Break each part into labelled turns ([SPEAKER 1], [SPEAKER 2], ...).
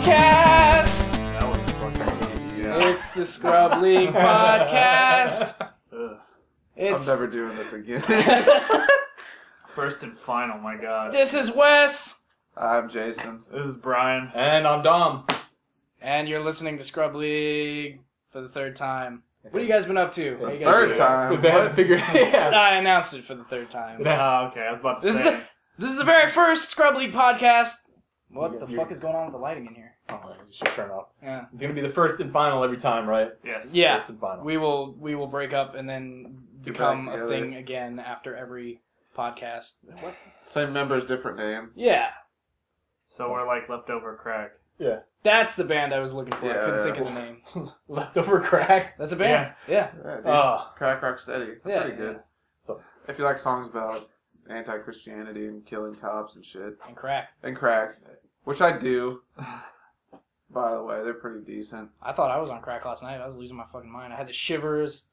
[SPEAKER 1] Scrubcast!
[SPEAKER 2] That was fucking yeah.
[SPEAKER 1] It's the Scrub League podcast.
[SPEAKER 3] I'm never doing this again.
[SPEAKER 2] First and final, my god.
[SPEAKER 1] This is Wes.
[SPEAKER 3] I'm Jason.
[SPEAKER 2] This is Brian.
[SPEAKER 4] And I'm Dom.
[SPEAKER 1] And you're listening to Scrub League for the third time. What have you guys been up to?
[SPEAKER 3] The
[SPEAKER 1] How you guys
[SPEAKER 3] third
[SPEAKER 1] doing?
[SPEAKER 3] time?
[SPEAKER 4] They haven't figured it out.
[SPEAKER 1] I announced it for the third time.
[SPEAKER 2] Oh, okay, I was about to say.
[SPEAKER 1] This is the very first Scrub League podcast. What the fuck is going on with the lighting in here?
[SPEAKER 4] Oh, you should turn off.
[SPEAKER 1] Yeah.
[SPEAKER 4] It's gonna be the first and final every time, right?
[SPEAKER 2] Yes.
[SPEAKER 1] Yeah.
[SPEAKER 4] First and final.
[SPEAKER 1] We will break up and then
[SPEAKER 3] Get
[SPEAKER 1] become
[SPEAKER 3] back
[SPEAKER 1] a
[SPEAKER 3] together.
[SPEAKER 1] thing again after every podcast. What?
[SPEAKER 3] Same members, different name.
[SPEAKER 1] Yeah.
[SPEAKER 2] So we're like leftover crack.
[SPEAKER 4] Yeah.
[SPEAKER 1] That's the band I was looking for. I couldn't think of the name.
[SPEAKER 4] Leftover crack.
[SPEAKER 1] That's a band. Yeah.
[SPEAKER 3] Yeah, dude.
[SPEAKER 4] Oh.
[SPEAKER 3] Crack Rock Steady.
[SPEAKER 1] Yeah.
[SPEAKER 3] Pretty good.
[SPEAKER 4] So-
[SPEAKER 3] if you like songs about anti-Christianity and killing cops and shit.
[SPEAKER 1] And crack.
[SPEAKER 3] And crack. Which I do. By the way, they're pretty decent.
[SPEAKER 1] I thought I was on crack last night. I was losing my fucking mind. I had the shivers.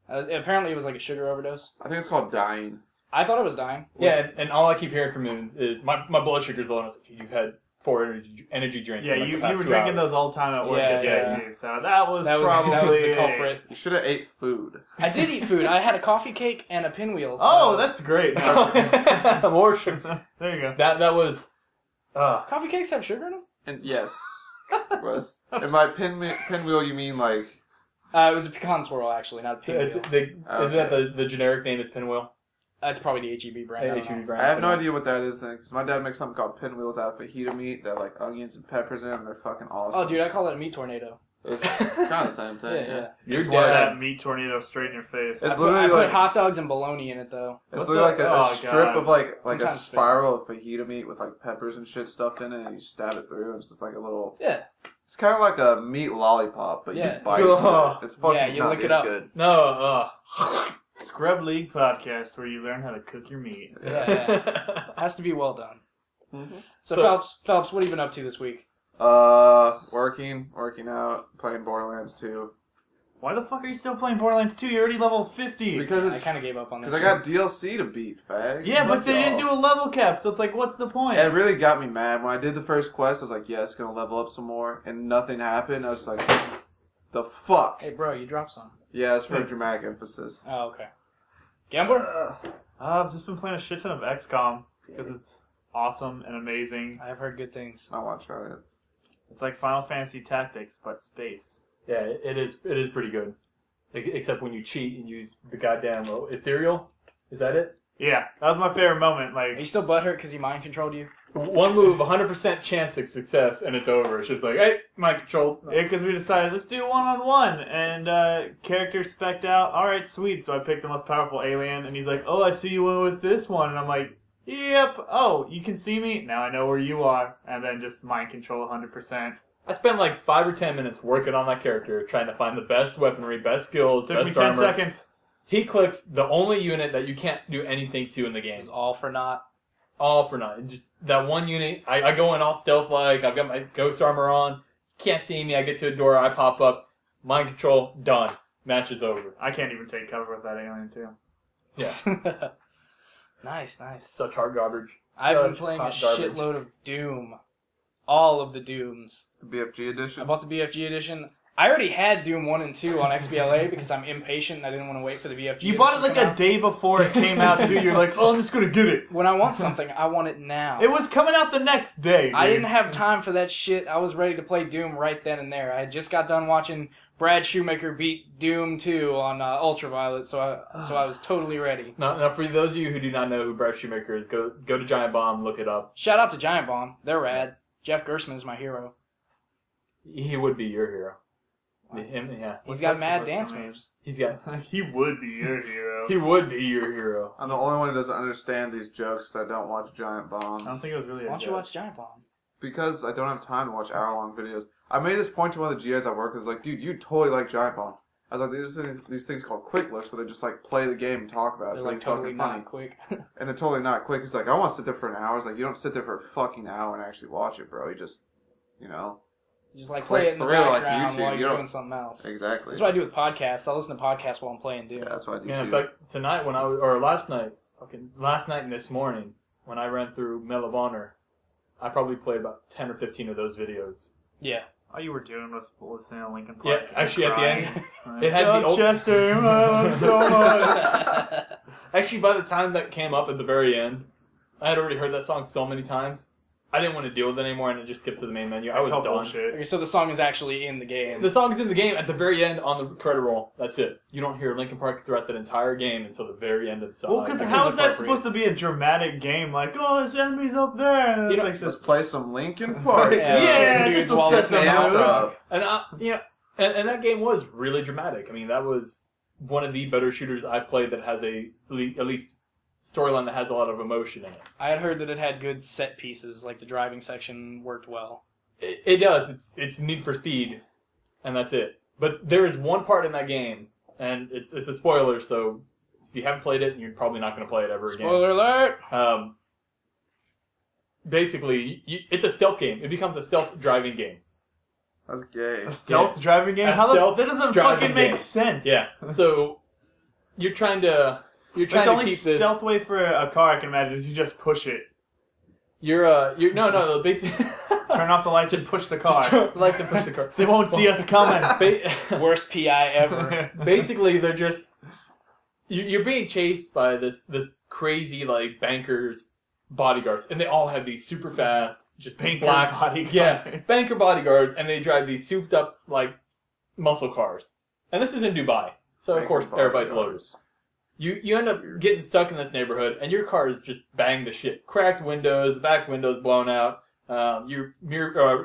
[SPEAKER 1] Apparently it was like a sugar overdose.
[SPEAKER 3] I think it's called Dying.
[SPEAKER 1] I thought I was dying.
[SPEAKER 4] Yeah, and all I keep hearing from him is my blood sugar's low. And I was like, you've had 4 energy drinks.
[SPEAKER 2] Yeah,
[SPEAKER 4] in like
[SPEAKER 2] you
[SPEAKER 4] the past
[SPEAKER 2] were
[SPEAKER 4] 2
[SPEAKER 2] drinking
[SPEAKER 4] hours.
[SPEAKER 2] those all the time at work
[SPEAKER 1] Yeah,
[SPEAKER 2] yesterday
[SPEAKER 1] yeah.
[SPEAKER 2] too. So that was
[SPEAKER 1] That was
[SPEAKER 2] probably
[SPEAKER 1] the culprit.
[SPEAKER 3] You should have ate food.
[SPEAKER 1] I did eat food. I had a coffee cake and a pinwheel.
[SPEAKER 2] Oh, that's great.
[SPEAKER 4] More sugar.
[SPEAKER 2] There you go.
[SPEAKER 4] That was.
[SPEAKER 1] Coffee cakes have sugar in them?
[SPEAKER 3] And yes. Was. And by pinwheel, you mean like...
[SPEAKER 1] It was a pecan swirl, actually, not a pinwheel.
[SPEAKER 4] Isn't that the generic name is Pinwheel?
[SPEAKER 1] That's probably the HEB brand. I don't know.
[SPEAKER 4] HEB brand.
[SPEAKER 3] I have no idea what that is then, because my dad makes something called pinwheels out of fajita meat that have like onions and peppers in, and they're fucking awesome.
[SPEAKER 1] Oh, dude, I call it a meat tornado.
[SPEAKER 3] It's kind of the same thing.
[SPEAKER 1] Yeah.
[SPEAKER 4] Your
[SPEAKER 2] Pour
[SPEAKER 4] dad.
[SPEAKER 2] that meat tornado straight in your face.
[SPEAKER 3] It's
[SPEAKER 1] I
[SPEAKER 3] literally
[SPEAKER 1] put
[SPEAKER 3] like
[SPEAKER 1] hot dogs and bologna in it, though.
[SPEAKER 3] it's
[SPEAKER 2] What
[SPEAKER 3] literally like
[SPEAKER 2] the-
[SPEAKER 3] a
[SPEAKER 2] oh,
[SPEAKER 3] strip
[SPEAKER 2] God.
[SPEAKER 3] of like a
[SPEAKER 1] Sometimes spit.
[SPEAKER 3] spiral of fajita meat with like peppers and shit stuffed in it, and you stab it through, and it's just like a little.
[SPEAKER 1] Yeah.
[SPEAKER 3] It's kind of like a meat lollipop, but you
[SPEAKER 1] Yeah.
[SPEAKER 3] just bite into
[SPEAKER 4] Oh.
[SPEAKER 3] it. It's fucking
[SPEAKER 1] Yeah, you
[SPEAKER 3] nuts.
[SPEAKER 1] lick it
[SPEAKER 3] It's
[SPEAKER 1] up.
[SPEAKER 3] good.
[SPEAKER 4] No,
[SPEAKER 2] Scrub League podcast where you learn how to cook your meat.
[SPEAKER 1] Yeah. Has to be well done.
[SPEAKER 3] Mhm.
[SPEAKER 1] So,
[SPEAKER 4] So-
[SPEAKER 1] Phelps, what have you been up to this week?
[SPEAKER 3] Working out, playing Borderlands 2.
[SPEAKER 2] Why the fuck are you still playing Borderlands 2? You're already level 50.
[SPEAKER 3] Because
[SPEAKER 1] I kind of gave up on that.
[SPEAKER 3] I got DLC to beat, fag.
[SPEAKER 2] Yeah, but
[SPEAKER 3] Fuck
[SPEAKER 2] they didn't
[SPEAKER 3] y'all.
[SPEAKER 2] do a level cap, so it's like, what's the point?
[SPEAKER 3] It really got me mad. When I did the first quest, I was like, yeah, it's going to level up some more, and nothing happened. I was like, the fuck?
[SPEAKER 1] Hey, bro, you dropped some.
[SPEAKER 3] Yeah, it's for dramatic emphasis.
[SPEAKER 1] Oh, okay. Gambler?
[SPEAKER 2] I've just been playing a shit ton of XCOM because it's awesome and amazing.
[SPEAKER 1] I've heard good things.
[SPEAKER 3] I want to try it.
[SPEAKER 2] It's like Final Fantasy Tactics, but space.
[SPEAKER 4] yeah, it is pretty good. Except when you cheat and use the goddamn ethereal. Is that it?
[SPEAKER 2] Yeah, that was my favorite moment.
[SPEAKER 1] Are you
[SPEAKER 2] Like,
[SPEAKER 1] still butthurt because he mind controlled you?
[SPEAKER 4] One move, 100% chance of success, and it's over. It's just like, hey, mind control.
[SPEAKER 2] yeah, because we decided let's do one-on-one, and character spec'd out. All right, sweet. So I picked the most powerful alien, and he's like, "Oh, I see you went with this one," and I'm like, "Yep. Oh, you can see me now. I know where you are." And then just mind control 100%.
[SPEAKER 4] I spent like 5 or 10 minutes working on that character, trying to find the best weaponry, best skills,
[SPEAKER 2] Took me
[SPEAKER 4] best
[SPEAKER 2] 10
[SPEAKER 4] armor.
[SPEAKER 2] seconds.
[SPEAKER 4] He clicks the only unit that you can't do anything to in the
[SPEAKER 1] It
[SPEAKER 4] game.
[SPEAKER 1] was all for naught.
[SPEAKER 4] All for naught. Just that one unit. I go in all stealth-like. I've got my ghost armor on. Can't see me. I get to a door. I pop up. Mind control. Done. Match is over.
[SPEAKER 2] I can't even take cover with that alien too.
[SPEAKER 4] Yeah.
[SPEAKER 1] Nice.
[SPEAKER 4] Such hard garbage.
[SPEAKER 1] I've been
[SPEAKER 4] Such
[SPEAKER 1] playing a
[SPEAKER 4] hot garbage.
[SPEAKER 1] shitload of Doom. All of the Dooms.
[SPEAKER 3] The BFG
[SPEAKER 1] I
[SPEAKER 3] edition.
[SPEAKER 1] bought the BFG edition. I already had Doom 1 and 2 on XBLA because I'm impatient and I didn't want to wait for the BFG
[SPEAKER 2] You bought it
[SPEAKER 1] edition
[SPEAKER 2] like
[SPEAKER 1] to come
[SPEAKER 2] a
[SPEAKER 1] out.
[SPEAKER 2] day before it came out too. You're like, "Oh, I'm just gonna get it."
[SPEAKER 1] When I want something, I want it now.
[SPEAKER 2] It was coming out the next day.
[SPEAKER 1] I
[SPEAKER 2] dude.
[SPEAKER 1] didn't have time for that shit. I was ready to play Doom right then and there. I had just got done watching Brad Shoemaker beat Doom 2 on Ultraviolet, so I was totally ready.
[SPEAKER 4] Now, for those of you who do not know who Brad Shoemaker is, go to Giant Bomb, look it up.
[SPEAKER 1] Shout out to Giant Bomb. They're rad. Jeff Gerstmann is my hero.
[SPEAKER 4] He would be your hero. Him, yeah.
[SPEAKER 1] He's got
[SPEAKER 2] that
[SPEAKER 1] mad
[SPEAKER 2] supposed
[SPEAKER 1] dance
[SPEAKER 2] to mean?
[SPEAKER 1] moves.
[SPEAKER 4] He's got.
[SPEAKER 2] He would be your hero.
[SPEAKER 4] He would be your hero.
[SPEAKER 3] I'm the only one who doesn't understand these jokes because I don't watch Giant
[SPEAKER 2] I
[SPEAKER 3] Bomb.
[SPEAKER 2] don't think it was really.
[SPEAKER 1] Why don't you watch Giant Bomb?
[SPEAKER 3] Because I don't have time to watch hour-long videos. I made this point to one of the GIs I work with. Like, dude, you totally like Giant Bomb. I was like, there's these things called quick lists where they just like play the game and talk about it.
[SPEAKER 1] They're
[SPEAKER 3] It's
[SPEAKER 1] like
[SPEAKER 3] really
[SPEAKER 1] totally
[SPEAKER 3] fucking funny.
[SPEAKER 1] not quick.
[SPEAKER 3] And they're totally not quick. It's like, I want to sit there for an hour. It's like, you don't sit there for a fucking hour and actually watch it, bro. You just, you know.
[SPEAKER 1] Just like
[SPEAKER 3] Click
[SPEAKER 1] play it in the
[SPEAKER 3] through like
[SPEAKER 1] background
[SPEAKER 3] YouTube,
[SPEAKER 1] while
[SPEAKER 3] you
[SPEAKER 1] you're
[SPEAKER 3] don't-
[SPEAKER 1] doing something else.
[SPEAKER 3] Exactly.
[SPEAKER 1] That's what I do with podcasts. I listen to podcasts while I'm playing Doom.
[SPEAKER 3] Yeah, that's what I do
[SPEAKER 4] Yeah, in
[SPEAKER 3] too.
[SPEAKER 4] fact, tonight when last night and this morning, when I ran through Medal of Honor, I probably played about 10 or 15 of those videos
[SPEAKER 1] Yeah.
[SPEAKER 2] All you were doing was listening to Linkin Park.
[SPEAKER 4] Yeah, actually at the end,
[SPEAKER 2] Like,
[SPEAKER 4] it had the old...
[SPEAKER 2] Chester, I love you so much.
[SPEAKER 4] Actually, by the time that came up at the very end, I had already heard that song so many times. I didn't want to deal with it anymore, and I just skipped to the main menu. I was done.
[SPEAKER 2] Bullshit.
[SPEAKER 1] Okay, so the song is actually in the game.
[SPEAKER 4] The song's in the game at the very end on the credit roll. That's it. You don't hear Linkin Park throughout that entire game until the very end of the song.
[SPEAKER 2] Well, because
[SPEAKER 1] that
[SPEAKER 2] how
[SPEAKER 1] seems
[SPEAKER 2] is that
[SPEAKER 1] appropriate.
[SPEAKER 2] supposed to be a dramatic game? Like, oh, there's enemies up there. And
[SPEAKER 4] You
[SPEAKER 2] it's
[SPEAKER 4] know,
[SPEAKER 2] like
[SPEAKER 3] Let's
[SPEAKER 2] just
[SPEAKER 3] play some Linkin Park.
[SPEAKER 2] Yeah,
[SPEAKER 1] dudes
[SPEAKER 2] just
[SPEAKER 1] while
[SPEAKER 2] set
[SPEAKER 1] listening
[SPEAKER 2] them
[SPEAKER 1] out.
[SPEAKER 2] up.
[SPEAKER 4] And and that game was really dramatic. I mean, that was one of the better shooters I've played that has at least storyline that has a lot of emotion in it.
[SPEAKER 1] I had heard that it had good set pieces, like the driving section worked well.
[SPEAKER 4] It does. It's Need for Speed, and that's it. But there is one part in that game, and it's a spoiler, so if you haven't played it, you're probably not going to play it ever again.
[SPEAKER 1] Spoiler alert!
[SPEAKER 4] Basically, it's a stealth game. It becomes a stealth driving game.
[SPEAKER 3] That's gay.
[SPEAKER 2] A stealth driving game?
[SPEAKER 4] A
[SPEAKER 2] How
[SPEAKER 4] stealth
[SPEAKER 2] that doesn't
[SPEAKER 4] driving
[SPEAKER 2] fucking make
[SPEAKER 4] game.
[SPEAKER 2] sense.
[SPEAKER 4] Yeah. So you're trying to
[SPEAKER 2] The
[SPEAKER 4] to
[SPEAKER 2] only
[SPEAKER 4] keep this.
[SPEAKER 2] stealth way for a car I can imagine is you just push it.
[SPEAKER 4] You're no basically
[SPEAKER 2] Turn off the lights and push the car.
[SPEAKER 4] Just turn off the lights and push the car.
[SPEAKER 2] They won't see us coming.
[SPEAKER 1] Worst PI ever.
[SPEAKER 4] Basically, they're just you're being chased by this crazy like bankers bodyguards, and they all have these super fast just
[SPEAKER 2] Banker
[SPEAKER 4] black
[SPEAKER 2] bodyguards.
[SPEAKER 4] yeah banker bodyguards, and they drive these souped up like muscle cars. And this is in Dubai, so of course everybody's loaded. You end up getting stuck in this neighborhood, and your car is just banged to shit. Cracked windows, back windows blown out. Your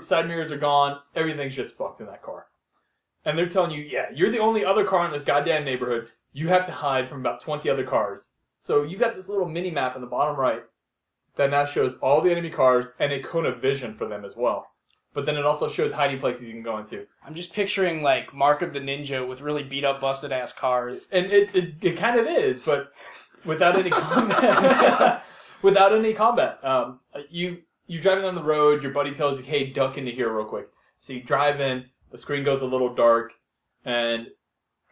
[SPEAKER 4] side mirrors are gone. Everything's just fucked in that car. And they're telling you, yeah, you're the only other car in this goddamn neighborhood. You have to hide from about 20 other cars. So you got this little mini map in the bottom right that now shows all the enemy cars and a cone of vision for them as well. But then it also shows hiding places you can go into.
[SPEAKER 1] I'm just picturing like Mark of the Ninja with really beat up, busted ass cars.
[SPEAKER 4] And it kind of is, but without any combat. Without any combat. You're driving on the road, your buddy tells you, hey, duck into here real quick. So you drive in, the screen goes a little dark, and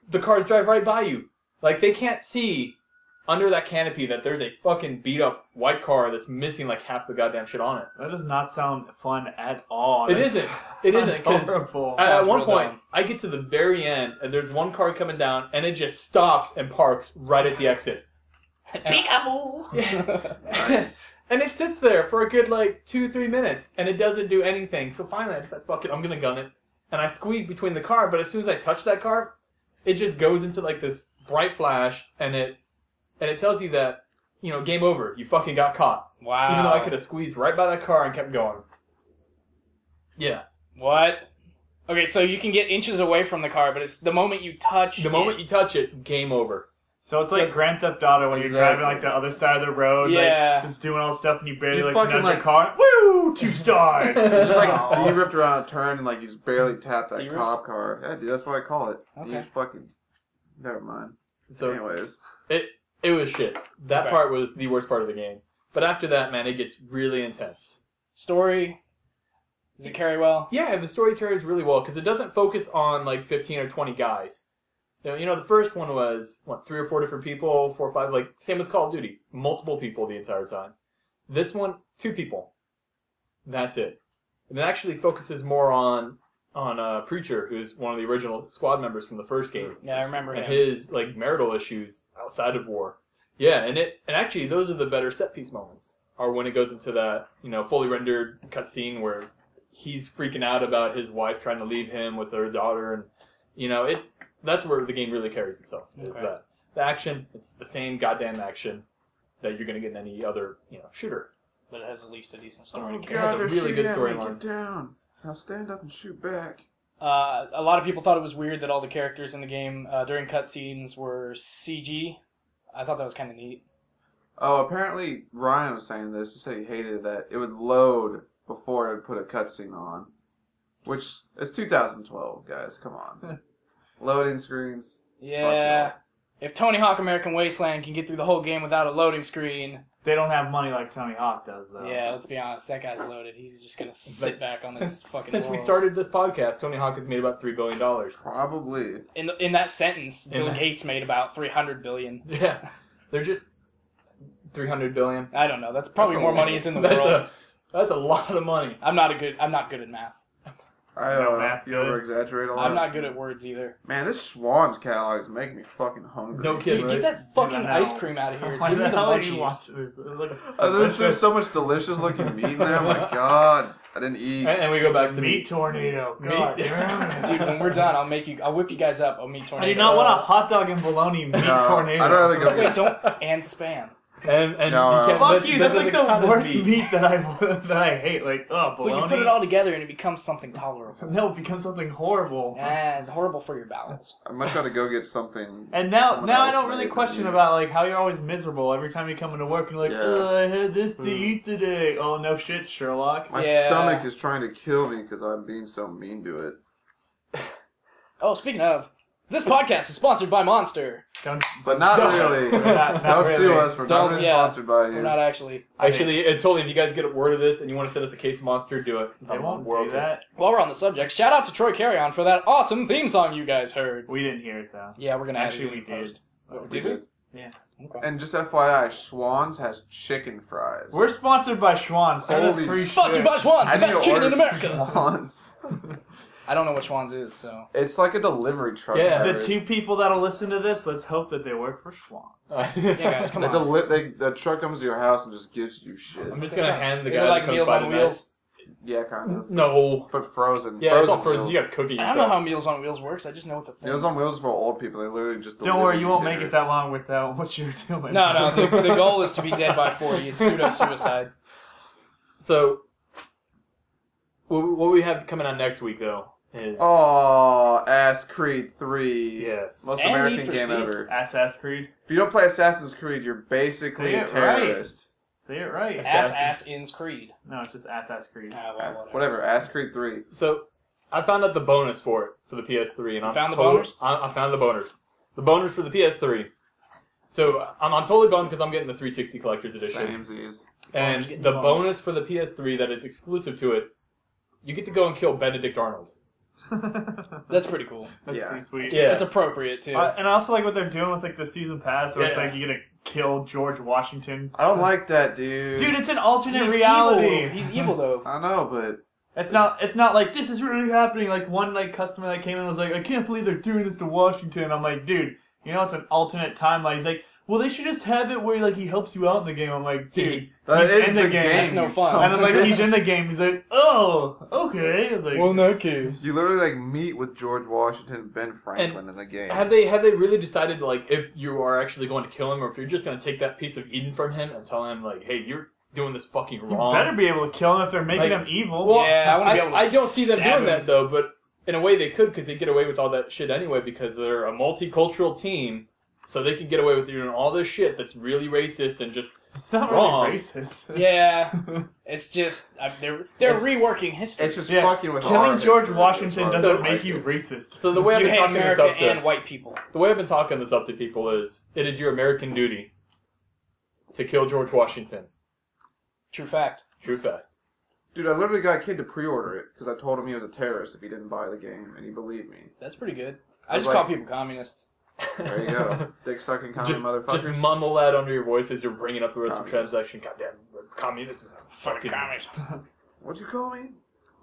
[SPEAKER 4] the cars drive right by you. Like, they can't see under that canopy that there's a fucking beat-up white car that's missing like half the goddamn shit on it.
[SPEAKER 2] That does not sound fun at all.
[SPEAKER 4] It isn't. It isn't,
[SPEAKER 2] That's
[SPEAKER 4] 'cause
[SPEAKER 2] horrible.
[SPEAKER 4] At one
[SPEAKER 1] real
[SPEAKER 4] point,
[SPEAKER 1] dumb.
[SPEAKER 4] I get to the very end, and there's one car coming down, and it just stops and parks right at the exit.
[SPEAKER 1] Peekaboo!
[SPEAKER 4] And it sits there for a good, like, 2-3 minutes, and it doesn't do anything. So finally, I decide, fuck it, I'm gonna gun it. And I squeeze between the car, but as soon as I touch that car, it just goes into, like, this bright flash, and it tells you that, you know, game over. You fucking got caught.
[SPEAKER 1] Wow.
[SPEAKER 4] Even though I could have squeezed right by that car and kept going. Yeah.
[SPEAKER 1] What? Okay, so you can get inches away from the car, but it's the moment you touch
[SPEAKER 4] The moment you touch it, game over.
[SPEAKER 2] So it's like Grand Theft Auto when you're driving like the other side of the road,
[SPEAKER 1] Yeah.
[SPEAKER 2] like just doing all the stuff and you barely
[SPEAKER 3] You
[SPEAKER 2] like
[SPEAKER 3] fucking,
[SPEAKER 2] nudge
[SPEAKER 3] like-
[SPEAKER 2] the car. Woo! 2 stars!
[SPEAKER 3] It's like
[SPEAKER 1] Aw.
[SPEAKER 3] you ripped around a turn and like you just barely tapped that
[SPEAKER 1] D-rip?
[SPEAKER 3] cop car. Yeah, dude, that's what I call it.
[SPEAKER 1] Okay.
[SPEAKER 3] You just fucking. Never mind.
[SPEAKER 4] So
[SPEAKER 3] Anyways,
[SPEAKER 4] it was shit. That
[SPEAKER 1] Okay.
[SPEAKER 4] part was the worst part of the game. But after that, man, it gets really intense.
[SPEAKER 1] Story. Does it carry well?
[SPEAKER 4] Yeah, the story carries really well because it doesn't focus on like 15 or 20 guys. You know, the first one was, 3 or 4 different people, 4 or 5, like, same with Call of Duty. Multiple people the entire time. This one, 2 people. That's it. And it actually focuses more on Preacher, who's one of the original squad members from the first game.
[SPEAKER 1] Yeah, I remember
[SPEAKER 4] And
[SPEAKER 1] him.
[SPEAKER 4] his, like, marital issues outside of war. Yeah, and actually, those are the better set-piece moments, are when it goes into that, you know, fully rendered cutscene where he's freaking out about his wife trying to leave him with her daughter, and, you know, that's where the game really carries itself, is
[SPEAKER 1] Okay.
[SPEAKER 4] that. The action, it's the same goddamn action that you're going to get in any other, you know, shooter.
[SPEAKER 1] But it has at least a decent story.
[SPEAKER 3] oh
[SPEAKER 1] to
[SPEAKER 4] It
[SPEAKER 1] carry.
[SPEAKER 4] has
[SPEAKER 3] god,
[SPEAKER 4] a
[SPEAKER 3] they're
[SPEAKER 4] really good
[SPEAKER 3] shooting at me.
[SPEAKER 4] storyline.
[SPEAKER 3] Get down. Now stand up and shoot back.
[SPEAKER 1] A lot of people thought it was weird that all the characters in the game during cutscenes were CG. I thought that was kind of neat.
[SPEAKER 3] Oh, apparently Ryan was saying this. He said he hated that it would load before it would put a cutscene on, which is 2012, guys. Come on, loading screens.
[SPEAKER 1] Yeah. If Tony Hawk American Wasteland can get through the whole game without a loading screen,
[SPEAKER 2] They don't have money like Tony Hawk does, though.
[SPEAKER 1] yeah, let's be honest, that guy's loaded. He's just gonna sit back on this fucking
[SPEAKER 4] Since we
[SPEAKER 1] laurels.
[SPEAKER 4] started this podcast, Tony Hawk has made about $3 billion.
[SPEAKER 3] Probably.
[SPEAKER 1] In that sentence,
[SPEAKER 4] In
[SPEAKER 1] Bill
[SPEAKER 4] that-
[SPEAKER 1] Gates made about 300 billion.
[SPEAKER 4] Yeah, they're just 300 billion.
[SPEAKER 1] I don't know. That's probably
[SPEAKER 3] That's a
[SPEAKER 1] more
[SPEAKER 3] lot.
[SPEAKER 1] money is in the world.
[SPEAKER 4] That's a lot of money.
[SPEAKER 1] I'm not good at math.
[SPEAKER 2] No math
[SPEAKER 3] You
[SPEAKER 2] good.
[SPEAKER 3] over-exaggerate a lot.
[SPEAKER 1] I'm not good at words either.
[SPEAKER 3] Man, this Schwann's catalog is making me fucking hungry.
[SPEAKER 4] No kidding.
[SPEAKER 1] Dude,
[SPEAKER 4] Right?
[SPEAKER 1] get that fucking
[SPEAKER 2] Dude, I
[SPEAKER 1] ice
[SPEAKER 2] know.
[SPEAKER 1] cream out of here. It's
[SPEAKER 2] Why
[SPEAKER 1] giving me
[SPEAKER 2] the
[SPEAKER 1] the
[SPEAKER 2] hell are you
[SPEAKER 1] munchies.
[SPEAKER 2] watching this? It looks
[SPEAKER 3] There's
[SPEAKER 2] delicious.
[SPEAKER 3] so much delicious looking meat in there. Oh my god. I didn't eat.
[SPEAKER 4] And we go back to
[SPEAKER 2] meat tornado. God,
[SPEAKER 4] Meat.
[SPEAKER 2] damn it.
[SPEAKER 1] Dude, when we're done, I'll whip you guys up a meat
[SPEAKER 2] I
[SPEAKER 1] tornado.
[SPEAKER 2] do not want a hot dog and bologna meat
[SPEAKER 3] No,
[SPEAKER 2] tornado.
[SPEAKER 3] I'd rather go
[SPEAKER 1] Wait, don't and spam.
[SPEAKER 4] And
[SPEAKER 3] No,
[SPEAKER 4] you can't,
[SPEAKER 2] Fuck
[SPEAKER 4] that,
[SPEAKER 2] you,
[SPEAKER 4] that
[SPEAKER 2] that's like
[SPEAKER 4] doesn't count
[SPEAKER 2] the
[SPEAKER 4] as
[SPEAKER 2] worst meat that I hate. Like,
[SPEAKER 1] But
[SPEAKER 2] bologna.
[SPEAKER 1] you put it all together and it becomes something tolerable.
[SPEAKER 2] No, it becomes something horrible.
[SPEAKER 1] And horrible for your bowels.
[SPEAKER 3] I'd much rather go get something.
[SPEAKER 2] And now
[SPEAKER 3] someone
[SPEAKER 2] I
[SPEAKER 3] else
[SPEAKER 2] don't
[SPEAKER 3] made
[SPEAKER 2] really
[SPEAKER 3] than
[SPEAKER 2] question
[SPEAKER 3] you.
[SPEAKER 2] about like how you're always miserable every time you come into work and you're like,
[SPEAKER 3] Yeah.
[SPEAKER 2] I had this to
[SPEAKER 3] Mm.
[SPEAKER 2] eat today. Oh no shit, Sherlock.
[SPEAKER 3] My
[SPEAKER 1] Yeah.
[SPEAKER 3] stomach is trying to kill me because I'm being so mean to it.
[SPEAKER 1] Oh, speaking of, this podcast is sponsored by Monster.
[SPEAKER 2] Don't,
[SPEAKER 3] But not
[SPEAKER 2] don't-
[SPEAKER 3] really.
[SPEAKER 2] not
[SPEAKER 3] Don't
[SPEAKER 2] really.
[SPEAKER 3] sue us. We're not
[SPEAKER 1] Don't- yeah.
[SPEAKER 3] sponsored by you.
[SPEAKER 1] We're not actually.
[SPEAKER 4] Actually, totally, if you guys get a word of this and you want to send us a case of Monster, do it.
[SPEAKER 2] They won't
[SPEAKER 4] We're
[SPEAKER 2] do
[SPEAKER 4] okay.
[SPEAKER 2] that.
[SPEAKER 1] While we're on the subject, shout out to Troy Carrion for that awesome theme song you guys heard.
[SPEAKER 2] We didn't hear it though.
[SPEAKER 1] Yeah, we're gonna
[SPEAKER 2] Actually,
[SPEAKER 1] add it in
[SPEAKER 2] we did.
[SPEAKER 1] post. Oh,
[SPEAKER 3] We
[SPEAKER 1] did we?
[SPEAKER 3] did.
[SPEAKER 2] Yeah.
[SPEAKER 1] Okay.
[SPEAKER 3] And just FYI, Schwann's has chicken fries.
[SPEAKER 2] We're sponsored by Schwann. Send us
[SPEAKER 3] Holy
[SPEAKER 2] free
[SPEAKER 1] Sponsored
[SPEAKER 2] shit.
[SPEAKER 1] by Schwann,
[SPEAKER 3] I
[SPEAKER 1] the
[SPEAKER 3] need
[SPEAKER 1] best
[SPEAKER 3] to
[SPEAKER 1] chicken in
[SPEAKER 3] order
[SPEAKER 1] America.
[SPEAKER 3] Schwann's.
[SPEAKER 1] I don't know what Schwann's is, so.
[SPEAKER 3] It's like a delivery truck.
[SPEAKER 4] Yeah.
[SPEAKER 2] The
[SPEAKER 3] service.
[SPEAKER 2] 2 people that'll listen to this, let's hope that they work for Schwann.
[SPEAKER 1] Yeah, guys, come on.
[SPEAKER 3] The truck comes to your house and just gives you shit.
[SPEAKER 4] I'm just gonna hand the
[SPEAKER 1] Is
[SPEAKER 4] guy
[SPEAKER 1] it like
[SPEAKER 4] that comes
[SPEAKER 1] Meals
[SPEAKER 4] by
[SPEAKER 1] on
[SPEAKER 4] tonight.
[SPEAKER 1] Wheels?
[SPEAKER 3] Yeah, kind of.
[SPEAKER 4] No.
[SPEAKER 3] But frozen.
[SPEAKER 4] Yeah, it's all frozen.
[SPEAKER 3] meals.
[SPEAKER 4] You gotta cook it
[SPEAKER 1] I
[SPEAKER 4] yourself.
[SPEAKER 1] don't know how Meals on Wheels works. I just know what the thing
[SPEAKER 3] Meals on Wheels is for old people. They literally just.
[SPEAKER 2] Don't worry,
[SPEAKER 3] deliver
[SPEAKER 2] you won't
[SPEAKER 3] dinner.
[SPEAKER 2] make it that long without what you're doing.
[SPEAKER 1] No, the goal is to be dead by 40. It's pseudo-suicide.
[SPEAKER 4] So, what we have coming out next week, though, is...
[SPEAKER 3] Oh, Ass Creed 3.
[SPEAKER 2] Yes.
[SPEAKER 3] Most
[SPEAKER 1] And
[SPEAKER 3] American
[SPEAKER 1] Need for
[SPEAKER 3] game
[SPEAKER 1] Speed.
[SPEAKER 3] ever.
[SPEAKER 2] Assassin's Creed.
[SPEAKER 3] If you don't play Assassin's Creed, you're basically
[SPEAKER 2] Say
[SPEAKER 3] a
[SPEAKER 2] it right.
[SPEAKER 3] terrorist.
[SPEAKER 2] Say it right.
[SPEAKER 1] Ass ins Creed.
[SPEAKER 2] No, it's just Assassin's Creed.
[SPEAKER 1] Ah, well, whatever.
[SPEAKER 3] Whatever, Ass Creed 3.
[SPEAKER 4] So, I found out the bonus for it, for the PS3. And I'm
[SPEAKER 1] found the
[SPEAKER 4] totally-
[SPEAKER 1] boners?
[SPEAKER 4] I found the boners. The boners for the PS3. So, I'm totally bummed because I'm getting the 360 Collector's Edition.
[SPEAKER 3] Samesies.
[SPEAKER 4] And
[SPEAKER 1] getting
[SPEAKER 4] the
[SPEAKER 1] boned.
[SPEAKER 4] bonus for the PS3 that is exclusive to it, you get to go and kill Benedict Arnold.
[SPEAKER 1] That's pretty cool.
[SPEAKER 2] That's
[SPEAKER 3] Yeah.
[SPEAKER 2] pretty sweet.
[SPEAKER 4] Yeah.
[SPEAKER 1] It's appropriate, too.
[SPEAKER 2] And I also like what they're doing with like the season pass, where it's
[SPEAKER 4] Yeah.
[SPEAKER 2] like you get to kill George Washington.
[SPEAKER 3] I don't like that, dude.
[SPEAKER 2] Dude, it's an alternate
[SPEAKER 1] He's
[SPEAKER 2] reality.
[SPEAKER 1] evil. He's evil, though.
[SPEAKER 3] I know, but
[SPEAKER 2] It's not like this is really happening. Like one like customer that came in was like, I can't believe they're doing this to Washington. I'm like, dude, you know it's an alternate timeline. He's like, well, they should just have it where like he helps you out in the game. I'm like, dude,
[SPEAKER 3] that
[SPEAKER 2] he's
[SPEAKER 3] is
[SPEAKER 2] in
[SPEAKER 3] the
[SPEAKER 2] the
[SPEAKER 3] game.
[SPEAKER 2] game.
[SPEAKER 1] That's no
[SPEAKER 3] you
[SPEAKER 1] fun.
[SPEAKER 3] dumb
[SPEAKER 2] and I'm like,
[SPEAKER 3] bitch.
[SPEAKER 2] he's in the game. He's like, oh, okay. I was like,
[SPEAKER 1] Well, in that case.
[SPEAKER 3] You literally like meet with George Washington and Ben Franklin in the game.
[SPEAKER 4] Have they really decided, like, if you are actually going to kill him or if you're just going to take that piece of Eden from him and tell him, like, hey, you're doing this fucking
[SPEAKER 2] you
[SPEAKER 4] wrong?
[SPEAKER 2] better be able to kill him if they're making
[SPEAKER 4] Like,
[SPEAKER 2] him evil.
[SPEAKER 4] Well,
[SPEAKER 1] Yeah, I wanna be able to
[SPEAKER 4] I don't see them
[SPEAKER 1] stab
[SPEAKER 4] doing
[SPEAKER 1] him.
[SPEAKER 4] that, though, but in a way they could because they get away with all that shit anyway because they're a multicultural team. So they can get away with doing all this shit that's really racist and just
[SPEAKER 2] it's not
[SPEAKER 4] wrong.
[SPEAKER 2] really racist.
[SPEAKER 1] Yeah, it's just they're
[SPEAKER 3] It's-
[SPEAKER 1] reworking history.
[SPEAKER 3] It's just
[SPEAKER 2] Yeah,
[SPEAKER 3] fucking with
[SPEAKER 2] killing
[SPEAKER 3] our
[SPEAKER 2] George
[SPEAKER 3] history,
[SPEAKER 2] Washington
[SPEAKER 3] which is
[SPEAKER 2] doesn't
[SPEAKER 3] why I
[SPEAKER 2] make
[SPEAKER 3] like
[SPEAKER 2] you
[SPEAKER 3] it.
[SPEAKER 2] racist.
[SPEAKER 4] so the way I've
[SPEAKER 1] You
[SPEAKER 4] been
[SPEAKER 1] hate
[SPEAKER 4] talking
[SPEAKER 1] America
[SPEAKER 4] this up
[SPEAKER 1] and
[SPEAKER 4] to
[SPEAKER 1] white people.
[SPEAKER 4] the way I've been talking this up to people is it is your American duty to kill George Washington.
[SPEAKER 1] True fact.
[SPEAKER 4] True fact.
[SPEAKER 3] Dude, I literally got a kid to pre-order it because I told him he was a terrorist if he didn't buy the game, and he believed me.
[SPEAKER 1] That's pretty good.
[SPEAKER 3] I
[SPEAKER 1] I
[SPEAKER 3] was
[SPEAKER 1] just call
[SPEAKER 3] like-
[SPEAKER 1] people communists.
[SPEAKER 3] There you go. Dick sucking commie motherfuckers.
[SPEAKER 4] Just mumble that under your voice as you're bringing up the rest of the
[SPEAKER 3] Communist.
[SPEAKER 4] transaction. Goddamn communist. Fucking
[SPEAKER 3] What'd you call me?